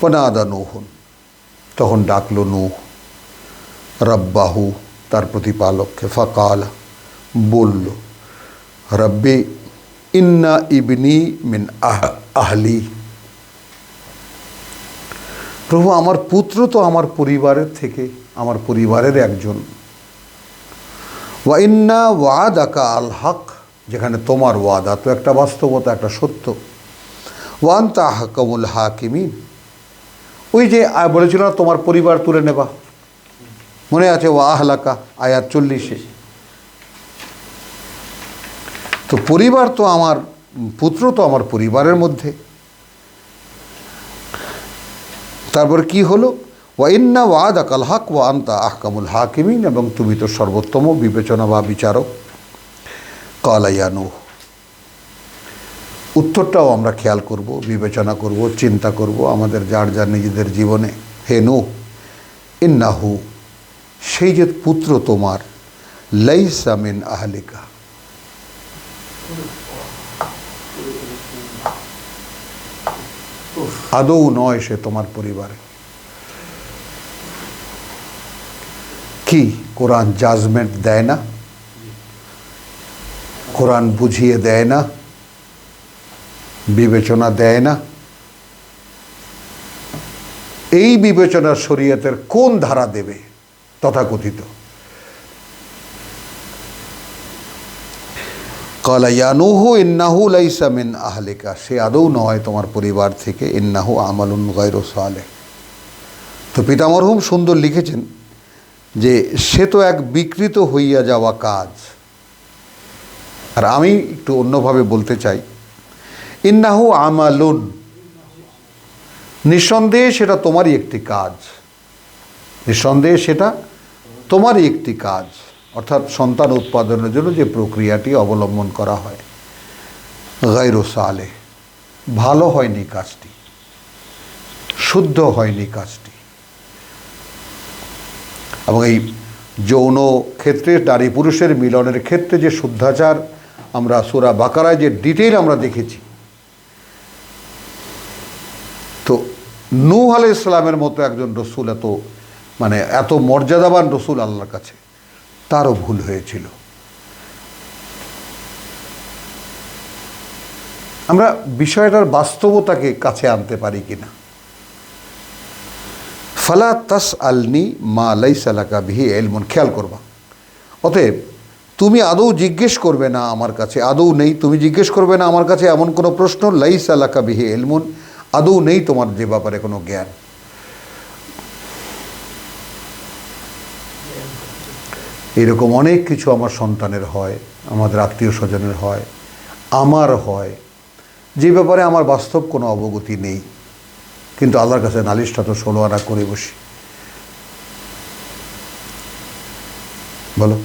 ওয়ানাদা নূহুন, তখন ডাকলো নূহ রাব্বাহু, তার প্রতিপালককে। ফাকালা, বলল, রব্বি ইন্না ইবনি মিন আহলি, প্রভু আমার পুত্র তো আমার পরিবারের থেকে, আমার পরিবারের একজন। ওয়া ইন্না ওয়াদাকা আল হক, যেখানে তোমার ওয়াদা তো একটা বাস্তবতা, একটা সত্য। ওয়া আনতা আহকামুল হাকিমিন, ওই যে বলেছিল না তোমার পরিবার তুলে নেবা, মনে আছে? ওয়া আহলাকা, আয়াত 40-এ। তো পরিবার তো আমার পুত্র তো আমার পরিবারের মধ্যে। তারপর কি হলো, ওয়া ইন্না ওয়াদাকাল হক ওয়া আনতা আহকামুল হাকিমিন, এবং তুমি তো সর্বোত্তম বিবেচনা বা বিচারক। ক্বালা ইয়া নূহ, উত্তরটাও আমরা খেয়াল করব, বিবেচনা করব, চিন্তা করব আমাদের যার যার নিজেদের জীবনে। হে নূহ, ইন্নাহু, সেই যে পুত্র তোমার, লাইসা মিন আহলিকা, আদৌ নয় সে তোমার পরিবারে। কি কোরআন জাজমেন্ট দেয় না? কোরআন বুঝিয়ে দেয় না? বিবেচনা দেয় না? এই বিবেচনার শরীয়তের কোন ধারা দেবে তথাকথিত? ক্বালা ইয়া নূহু ইন্নাহু লাইসা মিন আহলিকা, সে আদৌ নয় তোমার পরিবার থেকে। ইন্নাহু আমালুন গায়রু সালেহ। তো পিতা মরহুম সুন্দর লিখেছেন যে সে তো এক বিকৃত হইয়া যাওয়া কাজ। আর আমি একটু অন্যভাবে বলতে চাই, ইন্নাহু আমালুন, নিঃসন্দেহে সেটা তোমারই একটি কাজ, নিঃসন্দেহে সেটা তোমারই একটি কাজ। অর্থাৎ সন্তান উৎপাদনের জন্য যে প্রক্রিয়াটি অবলম্বন করা হয়, গায়রু সালেহ, ভালো হয়নি কাজটি, শুদ্ধ হয়নি কাজটি। এবং এই যৌন ক্ষেত্রে নারী পুরুষের মিলনের ক্ষেত্রে যে শুদ্ধাচার আমরা সূরা বাকারায় যে ডিটেইল আমরা দেখেছি, তো নূহ আলাইহিস সালামের মতো একজন রসুল, এত মর্যাদাবান রসুল আল্লাহর কাছে, তারও ভুল হয়েছিল। আমরা বিষয়টার বাস্তবতাকে কাছে আনতে পারি কিনা। ফালা তাসআলনি মা লাইসা লাকা বিহি ইলমুন, খেয়াল করবা। অতএব তুমি আদৌ জিজ্ঞেস করবে না আমার কাছে, আদৌ নেই, তুমি জিজ্ঞেস করবে না আমার কাছে এমন কোনো প্রশ্ন, লাইসা লাকা বিহি ইলমুন, আদৌ নেই তোমার যে ব্যাপারে কোনো জ্ঞান। এরকম অনেক কিছু আমার সন্তানের হয়, আমাদের আত্মীয় স্বজনের হয়, আমার হয়, যে ব্যাপারে আমার বাস্তব কোনো অবগতি নেই, কিন্তু আল্লাহর কাছে নালিশটা তো 16 আনা করে বসি। বলো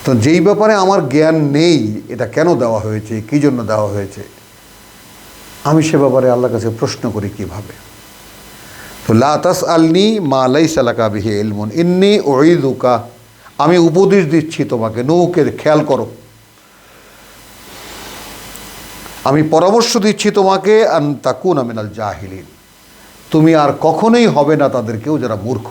তো, যেই ব্যাপারে আমার জ্ঞান নেই, এটা কেন দেওয়া হয়েছে, কী জন্য দেওয়া হয়েছে, আমি সে ব্যাপারে আল্লাহর কাছে প্রশ্ন করি কিভাবে? তো লা তাসআলনি মা লাইসা লাকা বিহি ইলমুন ইন্নী উঈযুকা, আমি উপদেশ দিচ্ছি তোমাকে, নূহকে খেয়াল করো, আমি পরামর্শ দিচ্ছি তোমাকে, আন তাকুনা মিনাল জাহিলিন, তুমি আর কখনোই হবে না তাদের কেউ যারা মূর্খ।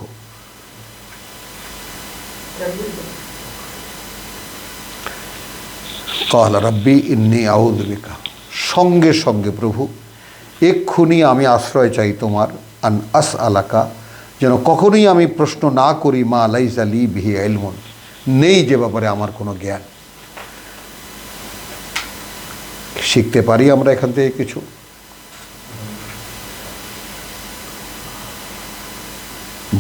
ক্বালা রাব্বি ইন্নী আউযু বিকা, সঙ্গে সঙ্গে প্রভু এক্ষুনি আমি আশ্রয় চাই তোমার, আন আসআলাকা, যেন কখনোই আমি প্রশ্ন না করি, মা লাইসা লি বিহি ইলমুন, নেই যে ব্যাপারে আমার কোনো জ্ঞান। শিখতে পারি আমরা এখান থেকে কিছু।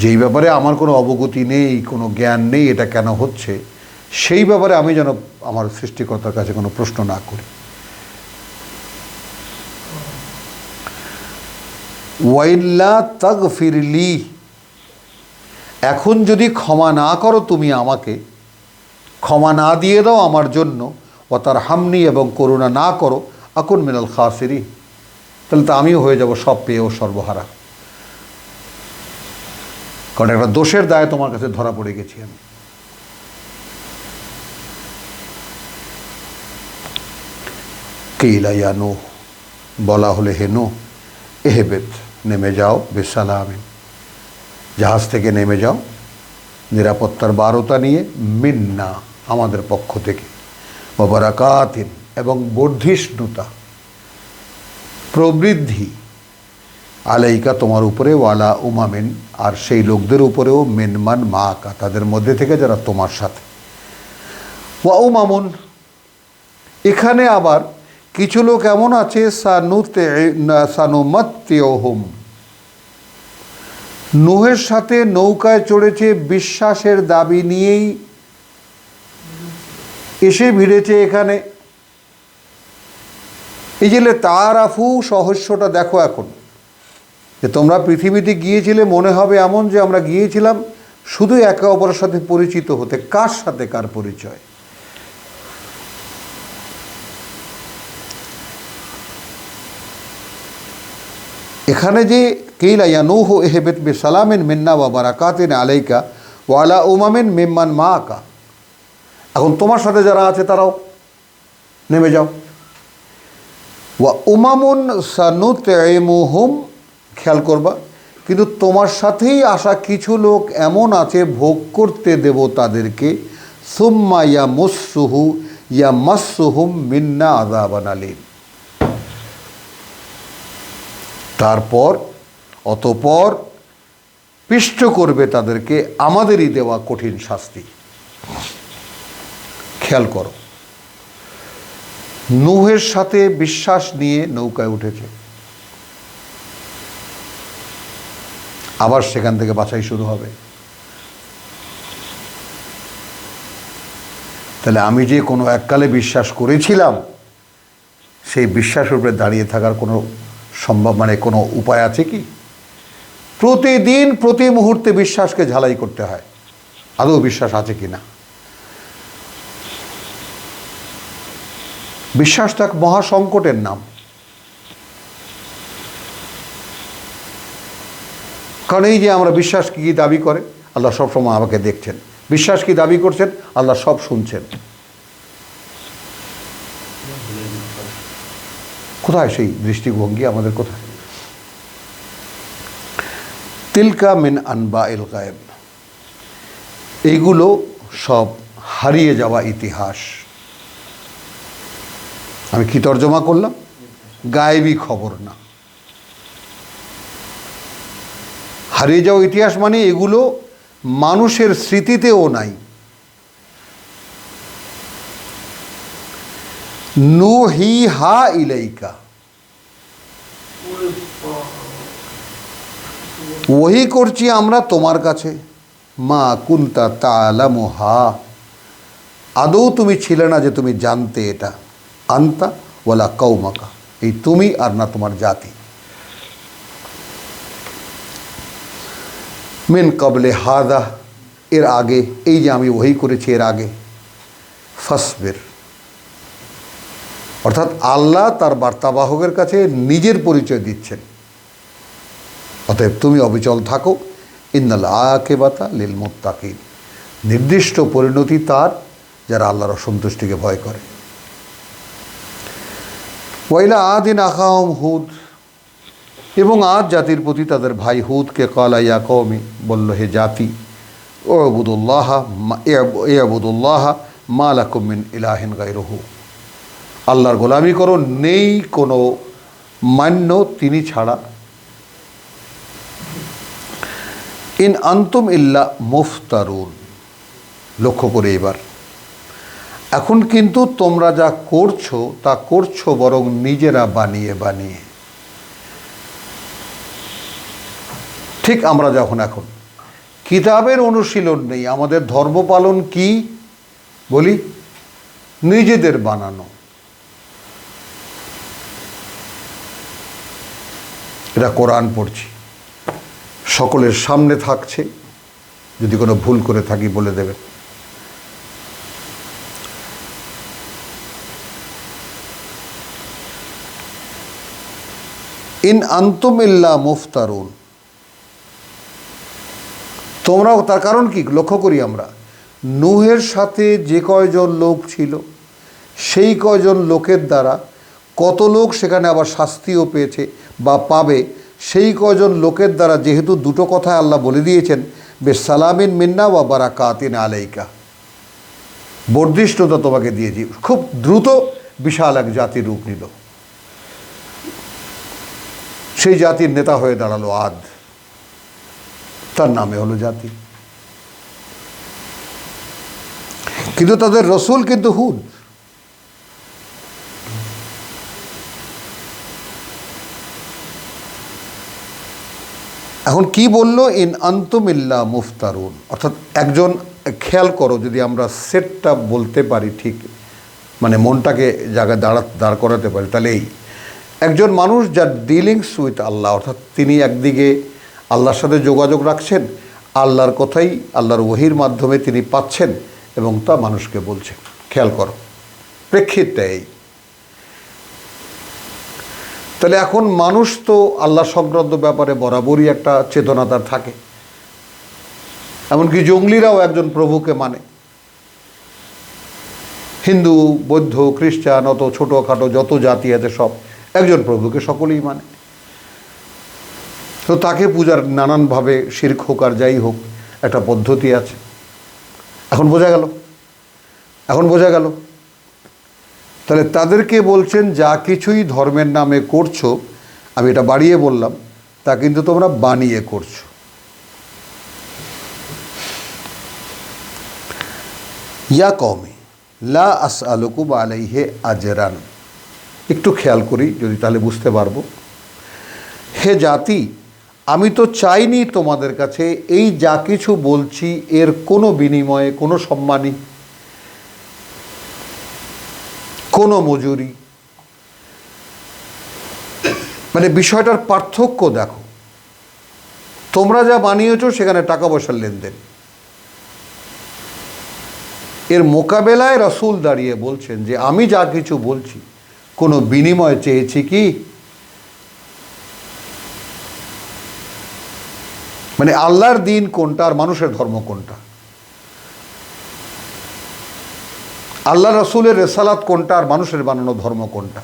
যেই ব্যাপারে আমার কোনো অবগতি নেই, কোনো জ্ঞান নেই, এটা কেন হচ্ছে, সেই ব্যাপারে আমি যেন আমার সৃষ্টিকর্তার কাছে কোনো প্রশ্ন না করি। ওয়াইল্লা তাগফিরলি, এখন যদি ক্ষমা না করো তুমি আমাকে, ক্ষমা না দিয়ে দাও আমার জন্য, ও তার হামনি, এবং করুণা না করো, আকুন মিনাল খাসিরিন, তাহলে তো আমিও হয়ে যাব সব পেয়েও সর্বহারা। কারণ একটা দোষের দায়ে তোমার কাছে ধরা পড়ে গেছি আমি। কিলা ইয়া নূহ, বলা হলে হে নূহ, ইহবিত, নেমে যাও, বিসালামিন, জাহাজ থেকে নেমে যাও নিরাপত্তার বারতা নিয়ে, মিন্না, আমাদের পক্ষ থেকে, ওয়া বারাকাতিন, এবং বর্ধিষ্ণুতা, প্রবৃদ্ধি, আলাইকা, তোমার উপরে, ওয়ালা উমামিন, আর সেই লোকদের উপরেও, মিনমান মাকা, তাদের মধ্যে থেকে যারা তোমার সাথে। ওয়া উমামুন, এখানে আবার কিছু লোক এমন আছে, সানুমাত্তিউহুম, নূহের সাথে নৌকায় চড়েছে বিশ্বাসের দাবি নিয়েই এসে ভিড়েছে এখানে। এই যে তারাফু সহস্যটা দেখো, এখন যে তোমরা পৃথিবীতে গিয়েছিলে, মনে হবে এমন যে আমরা গিয়েছিলাম শুধু একে অপরের সাথে পরিচিত হতে। কার সাথে কার পরিচয়? এখানে যে কিলা ইয়া নূহ ইহবিত বিসালামিন মিন্না ওয়া বারাকাতিন আলাইকা ওয়া আলা উমামিন মিম্মান মাআকা, এখন তোমার সাথে যারা আছে তারাও নেমে যাও। ওয়া উমামুন সানুতঈমুহুম, খেয়াল করবা, কিন্তু তোমার সাথেই আসা কিছু লোক এমন আছে ভোগ করতে দেব তাদেরকে। সুম্মা ইয়ামাসসুহুম মিন্না আযাবান আলীম, তারপর অতঃপর পিষ্ট করবে তাদেরকে আমাদেরই দেওয়া কঠিন শাস্তি। খেয়াল করো, নূহের সাথে বিশ্বাস নিয়ে নৌকায় উঠেছে, আবার সেখান থেকে বাছাই শুরু হবে। তাহলে আমি যে কোনো এককালে বিশ্বাস করেছিলাম, সেই বিশ্বাসের উপরে দাঁড়িয়ে থাকার কোনো কোনো উপায় আছে কি? প্রতিদিন প্রতি মুহূর্তে বিশ্বাসকে ঝালাই করতে হয়, আদৌ বিশ্বাস আছে কি না। বিশ্বাসটা এক মহাসংকটের নাম। কারণ এই যে আমরা বিশ্বাস কি দাবি করে, আল্লাহ সবসময় আমাকে দেখছেন। বিশ্বাস কি দাবি করছেন, আল্লাহ সব শুনছেন। কোথায় সেই দৃষ্টিভঙ্গি আমাদের? কোথায়? তিলকা মিন আনবাইল গায়েব, এইগুলো সব হারিয়ে যাওয়া ইতিহাস। আমি কি তর্জমা করলাম? গায়েবী খবর না, হারিয়ে যাওয়া ইতিহাস মানে এগুলো মানুষের স্মৃতিতেও নাই। নুহিহা ইলাইকা, ওহি করছি আমরা তোমার কাছে। মা কুনতা তা'লামুহা, আদৌ তুমি ছিলে না যে তুমি জানতে এটা। আনতা ওয়ালা কওমাকা, এই তুমি আর না তোমার জাতি। মিন কবলে হাদা, এর আগে, এই যে আমি ওহি করেছি এর আগে। ফাসবির, অর্থাৎ আল্লাহ তার বার্তাবাহকের কাছে নিজের পরিচয় দিচ্ছেন, অতএব তুমি অবিচল থাকো। ইন্নাল আকিবাতা লিল মুত্তাকিন, নির্দিষ্ট পরিণতি তার যারা আল্লাহর অসন্তুষ্টিকে ভয় করে। ওয়াইলা আদিন আখাহুম হুদ, এবং আদ জাতির প্রতি তাদের ভাই হুদকে ক্বালা ইয়া কওমি, বলল হে জাতি, ইউবুদুল্লাহ মা লাকুম মিন ইলাহিন গায়রুহু, আল্লাহর গোলামি করো, নেই কোনো মান্য তিনি ছাড়া। ইন আনতুম ইল্লা মুফতারুন, লক্ষ্য করে এবার, এখন কিন্তু তোমরা যা করছো তা করছো বরং নিজেরা বানিয়ে বানিয়ে। ঠিক আমরা যখন এখন কিতাবের অনুশীলন নেই, আমাদের ধর্ম পালন কি বলি? নিজেদের বানানো। এটা কোরআন পড়ছি, সকলের সামনে থাকছে, যদি কোনো ভুল করে থাকি বলে দেবেন। ইন আনতুম ইল্লা মুফতারুন, তোমরাও, তার কারণ কি লক্ষ্য করি আমরা, নূহের সাথে যে কয়জন লোক ছিল সেই কয়জন লোকের দ্বারা কত লোক সেখানে আবার শাস্তিও পেয়েছে বা পাবে, সেই কয়জন লোকের দ্বারা যেহেতু দুটো কথা আল্লাহ বলে দিয়েছেন, বিসালামিন মিন্না ওয়া বারাকাতিন আলাইকা, বর্ধিষ্ণুতা তোমাকে দিয়েছি, খুব দ্রুত বিশাল এক জাতির রূপ নিল। সেই জাতির নেতা হয়ে দাঁড়ালো আদ, তার নামে হলো জাতি। কিন্তু তাদের রসুল কিন্তু হুদ। এখন কি বলল? ইন আনতুম ইল্লা মুফতারুন, অর্থাৎ একজন, খেয়াল করো, যদি আমরা সেটটা বলতে পারি ঠিক, মানে মনটাকে জায়গায় দাঁড় করাতে পারি, তাহলে এই একজন মানুষ যার ডিলিংস উইথ আল্লাহ, অর্থাৎ তিনি একদিকে আল্লাহর সাথে যোগাযোগ রাখছেন, আল্লাহর কথাই আল্লাহর ওহির মাধ্যমে তিনি পাচ্ছেন এবং তা মানুষকে বলছেন। খেয়াল করো, প্রেক্ষিতটা এই। তাহলে এখন মানুষ তো আল্লাহ সংক্রান্ত ব্যাপারে বরাবরই একটা চেতনা তার থাকে, এমনকি জঙ্গলিরাও একজন প্রভুকে মানে। হিন্দু, বৌদ্ধ, খ্রিস্টান, অত ছোটোখাটো যত জাতি আছে সব একজন প্রভুকে সকলেই মানে। তো তাকে পূজার নানানভাবে শিরক হোক আর যাই হোক একটা পদ্ধতি আছে। এখন বোঝা গেল। তাহলে তাদেরকে বলছেন যা কিছুই ধর্মের নামে করছো, আমি এটা বাড়িয়ে বললাম, তা কিন্তু তোমরা বানিয়ে করছো। ইয়া কওমি লা আসআলুকুম আলাইহি আজরান। একটু খেয়াল করি যদি, তাহলে বুঝতে পারবো। হে জাতি, আমি তো চাইনি তোমাদের কাছে এই যা কিছু বলছি এর কোনো বিনিময়ে, কোনো সম্মানী, কোনো মজুরি। মানে বিষয়টার পার্থক্য দেখো, তোমরা যা বানিয়েছো সেখানে টাকা পয়সার লেনদেন, এর মোকাবেলায় রাসূল দাঁড়িয়ে বলছেন যে আমি যা কিছু বলছি কোনো বিনিময় চেয়েছি কি? মানে আল্লাহর দিন কোনটা আর মানুষের ধর্ম কোনটা, আল্লাহ রাসূলের রিসালাত কোনটা আর মানুষের বানানো ধর্ম কোনটা?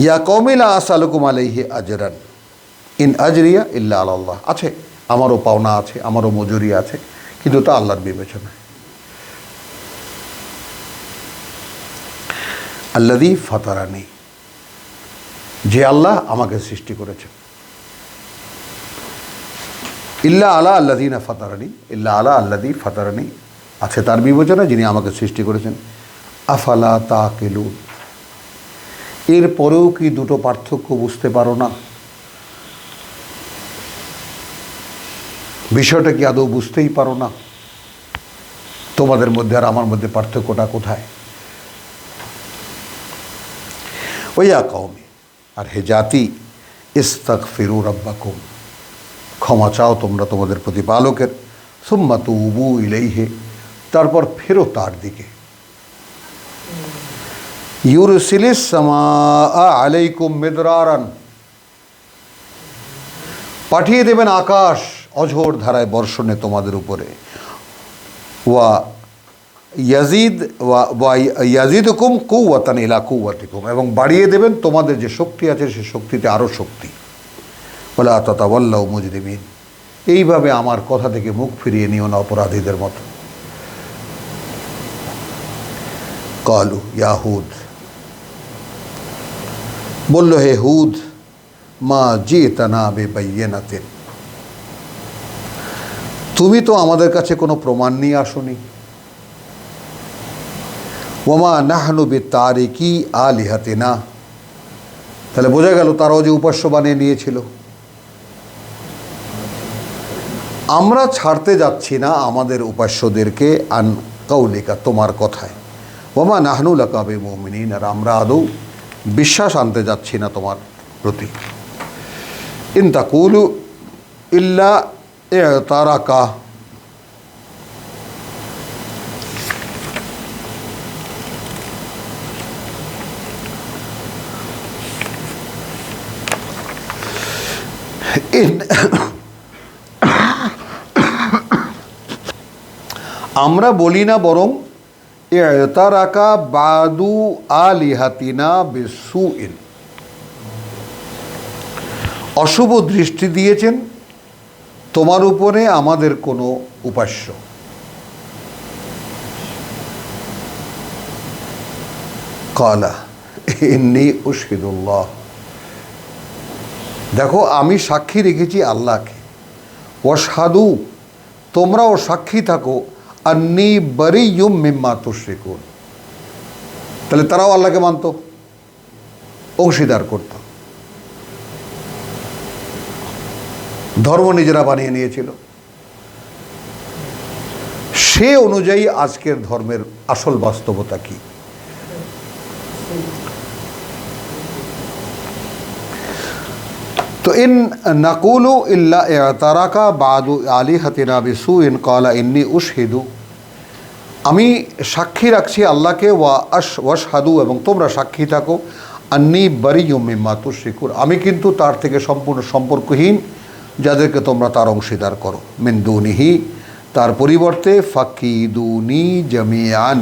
ইয়া কওমি লা আসআলুকুম আলাইহি আজরান ইন আজরিয়া ইল্লা আলাল্লাহ। আছে, আমারও পাওনা আছে, আমারও মজুরি আছে, কিন্তু তা আল্লাহর বিবেচনায়। আল্লাযী ফাতারানি, যে আল্লাহ আমাকে সৃষ্টি করেছেন। ইল্লা আলা আল্লাযীনা ফাতারানি, ইল্লা আলা আল্লাযী ফাতারানি, আছে তার বিবেচনায় যিনি আমাকে সৃষ্টি করেছেন। আফালা তাকিলুন, এরপরেও কি দুটো পার্থক্য বুঝতে পারো না? বিষয়টা কি আদৌ বুঝতেই পারো না? তোমাদের মধ্যে আর আমার মধ্যে পার্থক্যটা কোথায়? ওয়া কওমি, আর হে জাতি, ইস্তাগফিরু রাব্বাকুম, ক্ষমা চাও তোমরা তোমাদের প্রতিপালকের। সুম্মা তুবু ইলাইহি, তারপর ফেরো তার দিকে। ইউরসিলিস সামাআ আলাইকুম মিদরারান, পাঠিয়ে দেবেন আকাশ অঝোর ধারায় বর্ষণে তোমাদের উপরে। ওয়া ইয়াজিদুকুম কুওয়াতান ইলা কুওয়াতিকুম, এবং বাড়িয়ে দেবেন তোমাদের যে শক্তি আছে সে শক্তিতে আরও শক্তি। ওয়ালা তাতাওয়াল্লাউ মুজরিমিন, এইভাবে আমার কথা থেকে মুখ ফিরিয়ে নিও না অপরাধীদের মতো। কালু ইয়া হুদ, বলল হে হুদ, মা জিতানা বিবাইয়িনাতিন, তুমি তো আমাদের কাছে কোনো প্রমাণ নিয়ে আসোনি। ওয়ামা নাহনু বিতারিকি আলিহাতিনা, তাহলে বোঝা গেল তারাও যে উপাস্য বানিয়ে নিয়েছিল। আমরা ছাড়তে যাচ্ছি না আমাদের উপাস্যদেরকে আন কাউলিকা, তোমার কথায়। ওয়ামা নাহনু লাকা বিমুমিনিন, আর আমরা আদৌ বিশ্বাস আনতে যাচ্ছি না তোমার প্রতি। ইন তাকুলু ইল্লা ইতারাকা, আমরা বলি না, বরং ইতারাকা বাদু আলিহাতিনা বিসুইন, অশুভ দৃষ্টি দিয়েছেন তোমার উপরে আমাদের কোনো উপাস্য। কালা ইন্নী উশহিদুল্লাহ, দেখো আমি সাক্ষী রেখেছি আল্লাহকে। ওয়াশহাদু, তোমরাও সাক্ষী থাকো, আন্নী বারিয়্যুম মিম্মা তুশরিকুন, তাহলে তারাও আল্লাহকে মানত, অংশীদার করত, ধর্ম নিজেরা বানিয়ে নিয়েছিল। সে অনুযায়ী আজকের ধর্মের আসল বাস্তবতা কি। তো ইন নাকুলু ইল্লা ইতারাকা বাদু আলিহাতিনা বিসুইন ক্বালা ইন্নী উশহিদু, আমি সাক্ষী রাখছি আল্লাহকে, ওয়াশহাদু, এবং তোমরা সাক্ষী থাকো, আন্নী বারিয়ুম মিম্মা তুশরিকুন, আমি কিন্তু তার থেকে সম্পূর্ণ সম্পর্কহীন যাদেরকে তোমরা তার অংশীদার করো। মিন দুনিহি, তার পরিবর্তে, ফাকিদুনি জামিয়ান,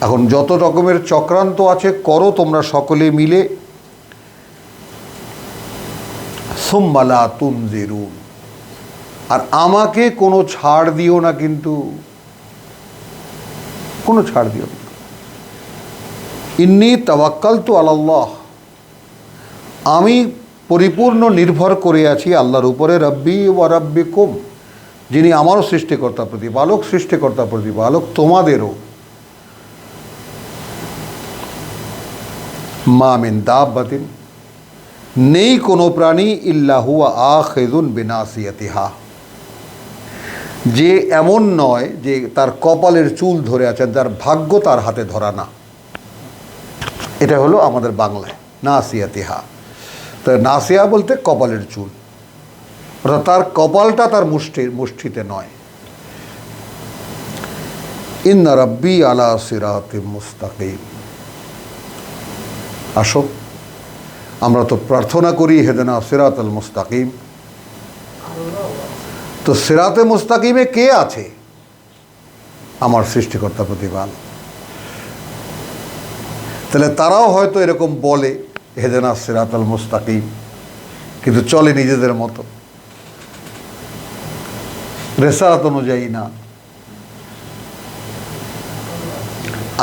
এখন যত রকমের চক্রান্ত আছে করো তোমরা সকলে মিলে। সুম্মা লা তুনজিরুন, আর আমাকে কোনো ছাড় দিও না, কিন্তু কোনো ছাড় দিও না। ইন্নী তাওয়াক্কালতু আলাল্লাহ, আমি পরিপূর্ণ নির্ভর করে আছি আল্লাহর উপরে, রব্বি ওয়া রাব্বিকুম, যিনি আমারও সৃষ্টিকর্তা প্রতিপালক, সৃষ্টিকর্তা প্রতিপালক তোমাদেরও। মা মিন দাব্বাতিন, নেই কোনো প্রাণী, ইল্লা হুয়া আখিযুন বিনাসিয়াতিহা, যে এমন নয় যে তার কপালের চুল ধরে আছেন, যার ভাগ্য তার হাতে ধরা না। এটা হলো আমাদের বাংলায় নাসিয়াতিহা। তো নাসিয়া বলতে কপালের চুল, অর্থাৎ তার কপালটা তার মুষ্টিতে নয়। ইন্না রাব্বি আলা সিরাতিম মুস্তাকিম, আসো আমরা তো প্রার্থনা করি হেদেনা সিরাতাল মুস্তাকিম। তো সিরাতে মুস্তাকিমে কে আছে? আমার সৃষ্টিকর্তা প্রতিপালক। তাহলে তারাও হয়তো এরকম বলে হেদেনা সিরাতাল মুস্তাকিম, কিন্তু চলে নিজেদের মতো, রেসালাত অনুযায়ী না।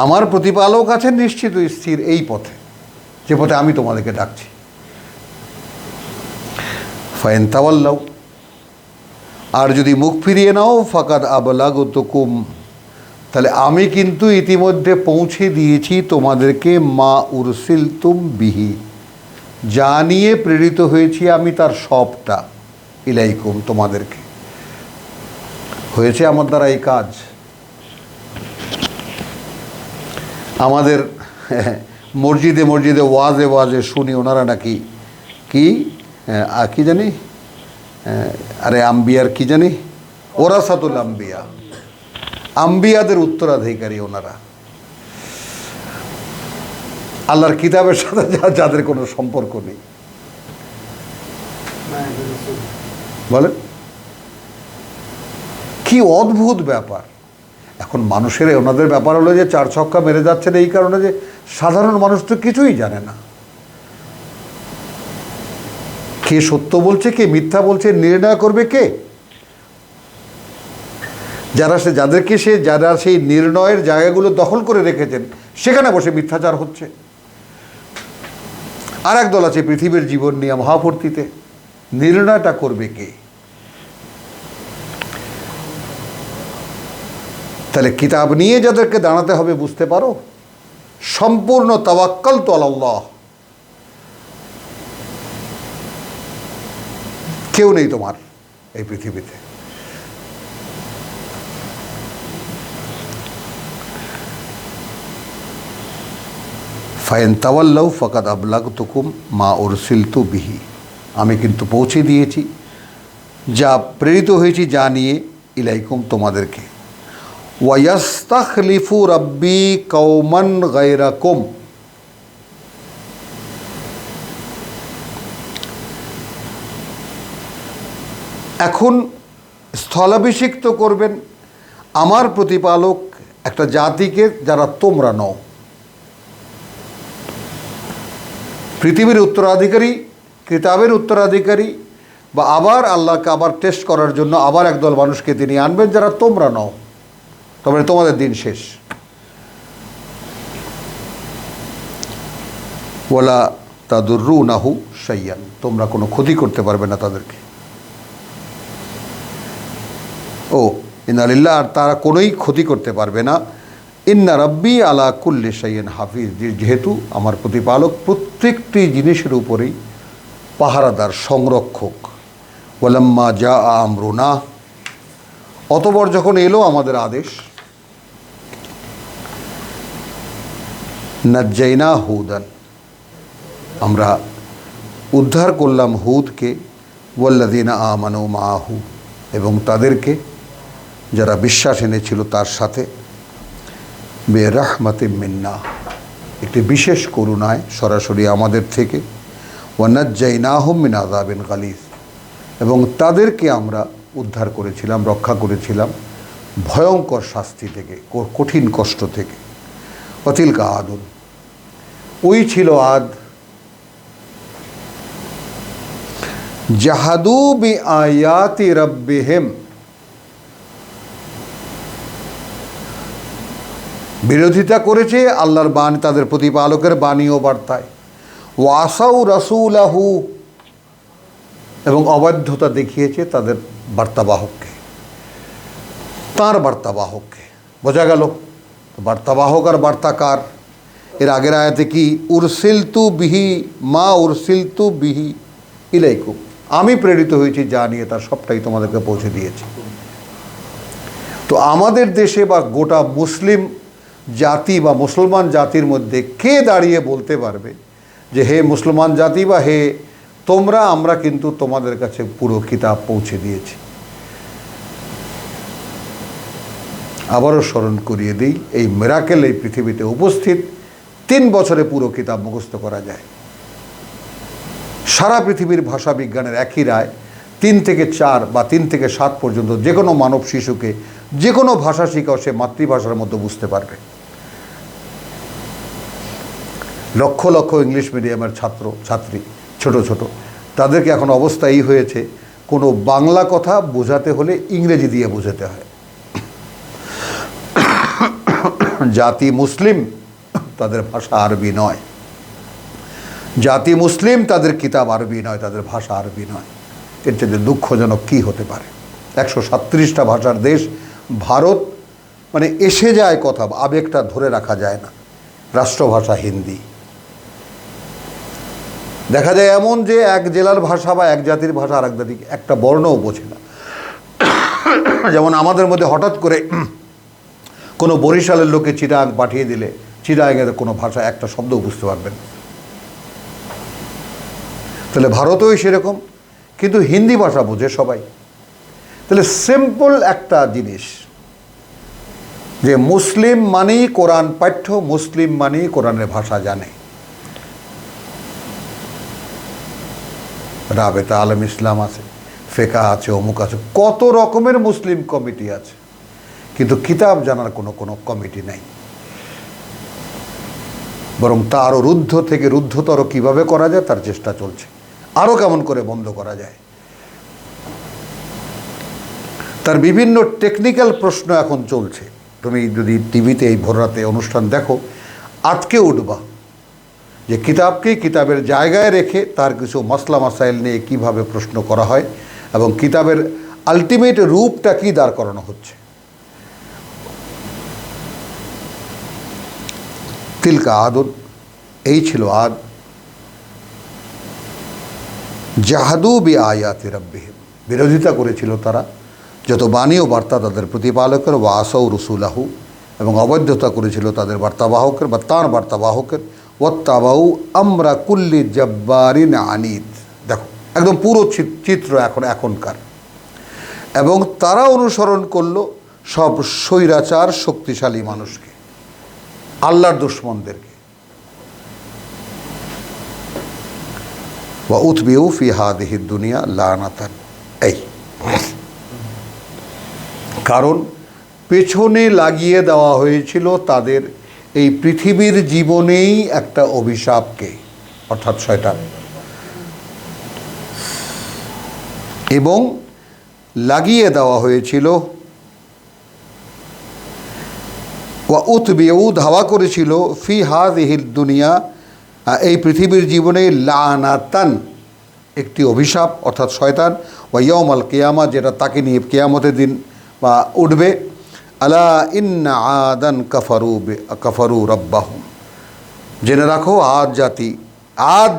আমার প্রতিপালক আছেন নিশ্চিত স্থির এই পথে, যে পথে আমি তোমাদেরকে ডাকছি। ফাইন তাওয়াল্লাউ, আর যদি মুখ ফিরিয়ে নাও, ফাকাদ আবলাগতুকুম, তাহলে আমি কিন্তু ইতিমধ্যে পৌঁছে দিয়েছি তোমাদেরকে, মা উরসিলতুম বিহি, যা নিয়ে প্রেরিত হয়েছি আমি তার সবটা, ইলাইকুম তোমাদেরকে। হয়েছে আমার দ্বারা এই কাজ। আমাদের মসজিদে মসজিদে ওয়াজে শুনি ওনারা নাকি কি জানি, আরে আম্বিয়ার কি জানি, ওরাসাতুল আম্বিয়া, আম্বিয়াদের উত্তরাধিকারী ওনারা, আল্লাহর কিতাবের সাথে যাদের কোনো সম্পর্ক নেই। বলেন কি অদ্ভুত ব্যাপার। এখন মানুষের ওনাদের ব্যাপার হলো যে 4 ছক্কা মেরে যাচ্ছেন এই কারণে যে সাধারণ মানুষ তো কিছুই জানে না, কে সত্য বলছে কে মিথ্যা বলছে নির্ণয় করবে কে? যারা সেই নির্ণয়ের জায়গাগুলো দখল করে রেখেছেন সেখানে বসে মিথ্যাচার হচ্ছে। আর এক দল আছে পৃথিবীর জীবন নিয়ে মহাফূর্তিতে, নির্ণয়টা করবে কে? তাহলে কিতাব নিয়ে যাদেরকে দাঁড়াতে হবে বুঝতে পারো, সম্পূর্ণ তাওয়াক্কালতু আলাল্লাহ, কেউ নেই তোমার এই পৃথিবীতে। ফাইন তাওয়াল্লাউ ফাকাদ আবলাগতুকুম মা উরসিলতু বিহি, আমি কিন্তু পৌঁছে দিয়েছি যা প্রেরিত হয়েছি যা নিয়ে, ইলাইকুম তোমাদেরকে। ওয়ায়াস্তাখলিফু রাব্বি কওমান গায়রাকুম, এখন স্থলাভিষিক্ত করবেন আমার প্রতিপালক একটা জাতিকে যারা তোমরা নও। পৃথিবীর উত্তরাধিকারী, কিতাবের উত্তরাধিকারী, বা আবার আল্লাহকে আবার টেস্ট করার জন্য আবার একদল মানুষকে তিনি আনবেন যারা তোমরা নও, তবে তোমাদের দিন শেষ। ওয়ালা তাদুররুনাহু শাইয়ান, তোমরা কোনো ক্ষতি করতে পারবে না তাদেরকে। ইন্নালিল্লাহ, আর তারা কোনোই ক্ষতি করতে পারবে না। ইন্না রাব্বি আলা কুল্লি শাইইন হাফিজ, যেহেতু আমার প্রতিপালক প্রত্যেকটি জিনিসের উপরেই পাহারাদার, সংরক্ষক। ওয়ালাম্মা জা আমরুনা, অতঃপর যখন এলো আমাদের আদেশ, নাজ্জাইনা হুদান, আমরা উদ্ধার করলাম হুদকে, ওয়াল্লাযিনা আমানু মাআহু, এবং তাদেরকে যারা বিশ্বাস এনেছিল তার সাথে, বিরাহমাতিম মিন্না, একটি বিশেষ করুণায় সরাসরি আমাদের থেকে, ওয়া নাজ্জাইনাহুম মিন আযাবিন গালিজ, এবং তাদেরকে আমরা উদ্ধার করেছিলাম, রক্ষা করেছিলাম ভয়ঙ্কর শাস্তি থেকে, কঠিন কষ্ট থেকে। অতিলকা আদুন, ওই ছিল আদ, জাহাদু বিআয়াতি রাব্বিহিম, বিরোধিতা করেছে আল্লাহর বাণী, তাদের প্রতিপালকের বাণী ও বার্তায়। ওয়াসাউ রাসূলাহু, এবং অবাধ্যতা দেখিয়েছে তাদের বার্তাবাহককে, তাঁর বার্তাবাহককে। বোঝা গেল বার্তাবাহক আর বার্তাকার। এর আগের আয়াতে কি, উরসিলতু বিহি মা উরসিলতু বিহি ইলাইকুম, আমি প্রেরিত হয়েছি যা নিয়ে তার সবটাই তোমাদেরকে পৌঁছে দিয়েছি। তো আমাদের দেশে বা গোটা মুসলিম জাতি বা মুসলমান জাতির মধ্যে কে দাঁড়িয়ে বলতে পারবে যে হে মুসলমান জাতি বা হে তোমরা, আমরা কিন্তু তোমাদের কাছে পুরো কিতাব পৌঁছে দিয়েছি? আবারও স্মরণ করিয়ে দিই, এই মিরাকেল এই পৃথিবীতে উপস্থিত, 3 বছরে পুরো কিতাব মুখস্থ করা যায়। সারা পৃথিবীর ভাষা বিজ্ঞানের একই রায়, 3 থেকে 4 বা 3 থেকে 7 পর্যন্ত যে কোনো মানব শিশুকে যে কোনো ভাষা শেখাও সে মাতৃভাষার মতো বুঝতে পারবে। লক্ষ লক্ষ ইংলিশ মিডিয়ামের ছাত্র ছাত্রী, ছোট ছোট, তাদেরকে এখন অবস্থা এই হয়েছে, কোনো বাংলা কথা বোঝাতে হলে ইংরেজি দিয়ে বোঝাতে হয়। জাতি মুসলিম, তাদের ভাষা আরবি নয়। জাতি মুসলিম, তাদের কিতাব আরবি নয়, তাদের ভাষা আরবি নয়। এর চেয়ে দুঃখজনক কী হতে পারে? 137টা ভাষার দেশ ভারত, মানে এসে যায় কথা, আবেগটা ধরে রাখা যায় না। রাষ্ট্রভাষা হিন্দি। দেখা যায় এমন যে এক জেলার ভাষা বা এক জাতির ভাষা আর এক জাতি একটা বর্ণও বোঝে না। যেমন আমাদের মধ্যে হঠাৎ করে কোনো বরিশালের লোকে চিটাগাং পাঠিয়ে দিলে চিটাগাংয়ের কোনো ভাষা একটা শব্দও বুঝতে পারবেন। তাহলে ভারতেও সেরকম, কিন্তু হিন্দি ভাষা বোঝে সবাই। তাহলে সিম্পল একটা জিনিস যে মুসলিম মানেই কোরআন পাঠ্য, মুসলিম মানেই কোরআনের ভাষা জানে। রাবেতা আলম ইসলাম আছে, ফেকা আছে, অমুক আছে, কত রকমের মুসলিম কমিটি আছে, কিন্তু কিতাব জানার কোনো কমিটি নাই। বরং তারও রুদ্ধ থেকে রুদ্ধতর কিভাবে করা যায় তার চেষ্টা চলছে, আরও কেমন করে বন্ধ করা যায়। তার বিভিন্ন টেকনিক্যাল প্রশ্ন এখন চলছে। তুমি যদি টিভিতে এই ভোর রাতে অনুষ্ঠান দেখো, আজকে উঠবা যে কিতাবকে কিতাবের জায়গায় রেখে তার কিছু মাসলা মাসাইল নিয়ে কীভাবে প্রশ্ন করা হয় এবং কিতাবের আলটিমেট রূপটা কী দাঁড় করানো হচ্ছে। তিলকা আদুন, এই ছিল আদ, জাহাদু বিআয়াতি রাব্বিহিম, বিরোধিতা করেছিল তারা যত বাণী ও বার্তা তাদের প্রতিপালকের, ওয়াসাউ রসুলাহু, এবং অবৈধতা করেছিল তাদের বার্তাবাহকের বা তাঁর বার্তাবাহকের, ওয়াত্তাবাউ আমরা কুল্লি জব্বারিন আনিদ। দেখো একদম পুরো চিত্র এখনকার। এবং তারা অনুসরণ করলো সব স্বৈরাচার শক্তিশালী মানুষকে, আল্লাহর দুশমনদেরকে। ওয়া উতবিউ ফি হাদিহি দুনিয়া লানাতান, এই কারণ পেছনে লাগিয়ে দেওয়া হয়েছিল তাদের এই পৃথিবীর জীবনেই একটা অভিশাপকে, অর্থাৎ শয়তান, এবং লাগিয়ে দেওয়া হয়েছিল ওয়া উতবিউ, ধাওয়া করেছিল, ফি হাদিহিদ দুনিয়া, এই পৃথিবীর জীবনে, লানাতান, একটি অভিশাপ অর্থাৎ শয়তান, ওয়া ইয়াউমাল কিয়ামা, যেটা তাকে নিয়ে কিয়ামতের দিন বা উঠবে। আলা ইন্না আদান কাফারু রাব্বাহুম, জেনে রাখো আদ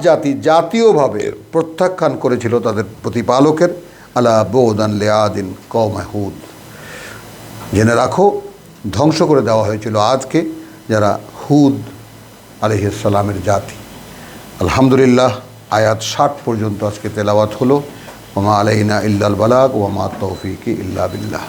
জাতি জাতীয়ভাবে প্রত্যাখ্যান করেছিল তাদের প্রতিপালকের। আলা বুদান লিআদিন কওমে হুদ, জেনে রাখো ধ্বংস করে দেওয়া হয়েছিল আজকে যারা হুদ আলাইহিস সালামের জাতি। আলহামদুলিল্লাহ আয়াত 60 পর্যন্ত আজকে তেলাওয়াত হলো। ওয়া মা আলাইনা ইল্লাল বালাগ ওয়া মা তৌফিকি ইল্লা বিল্লাহ।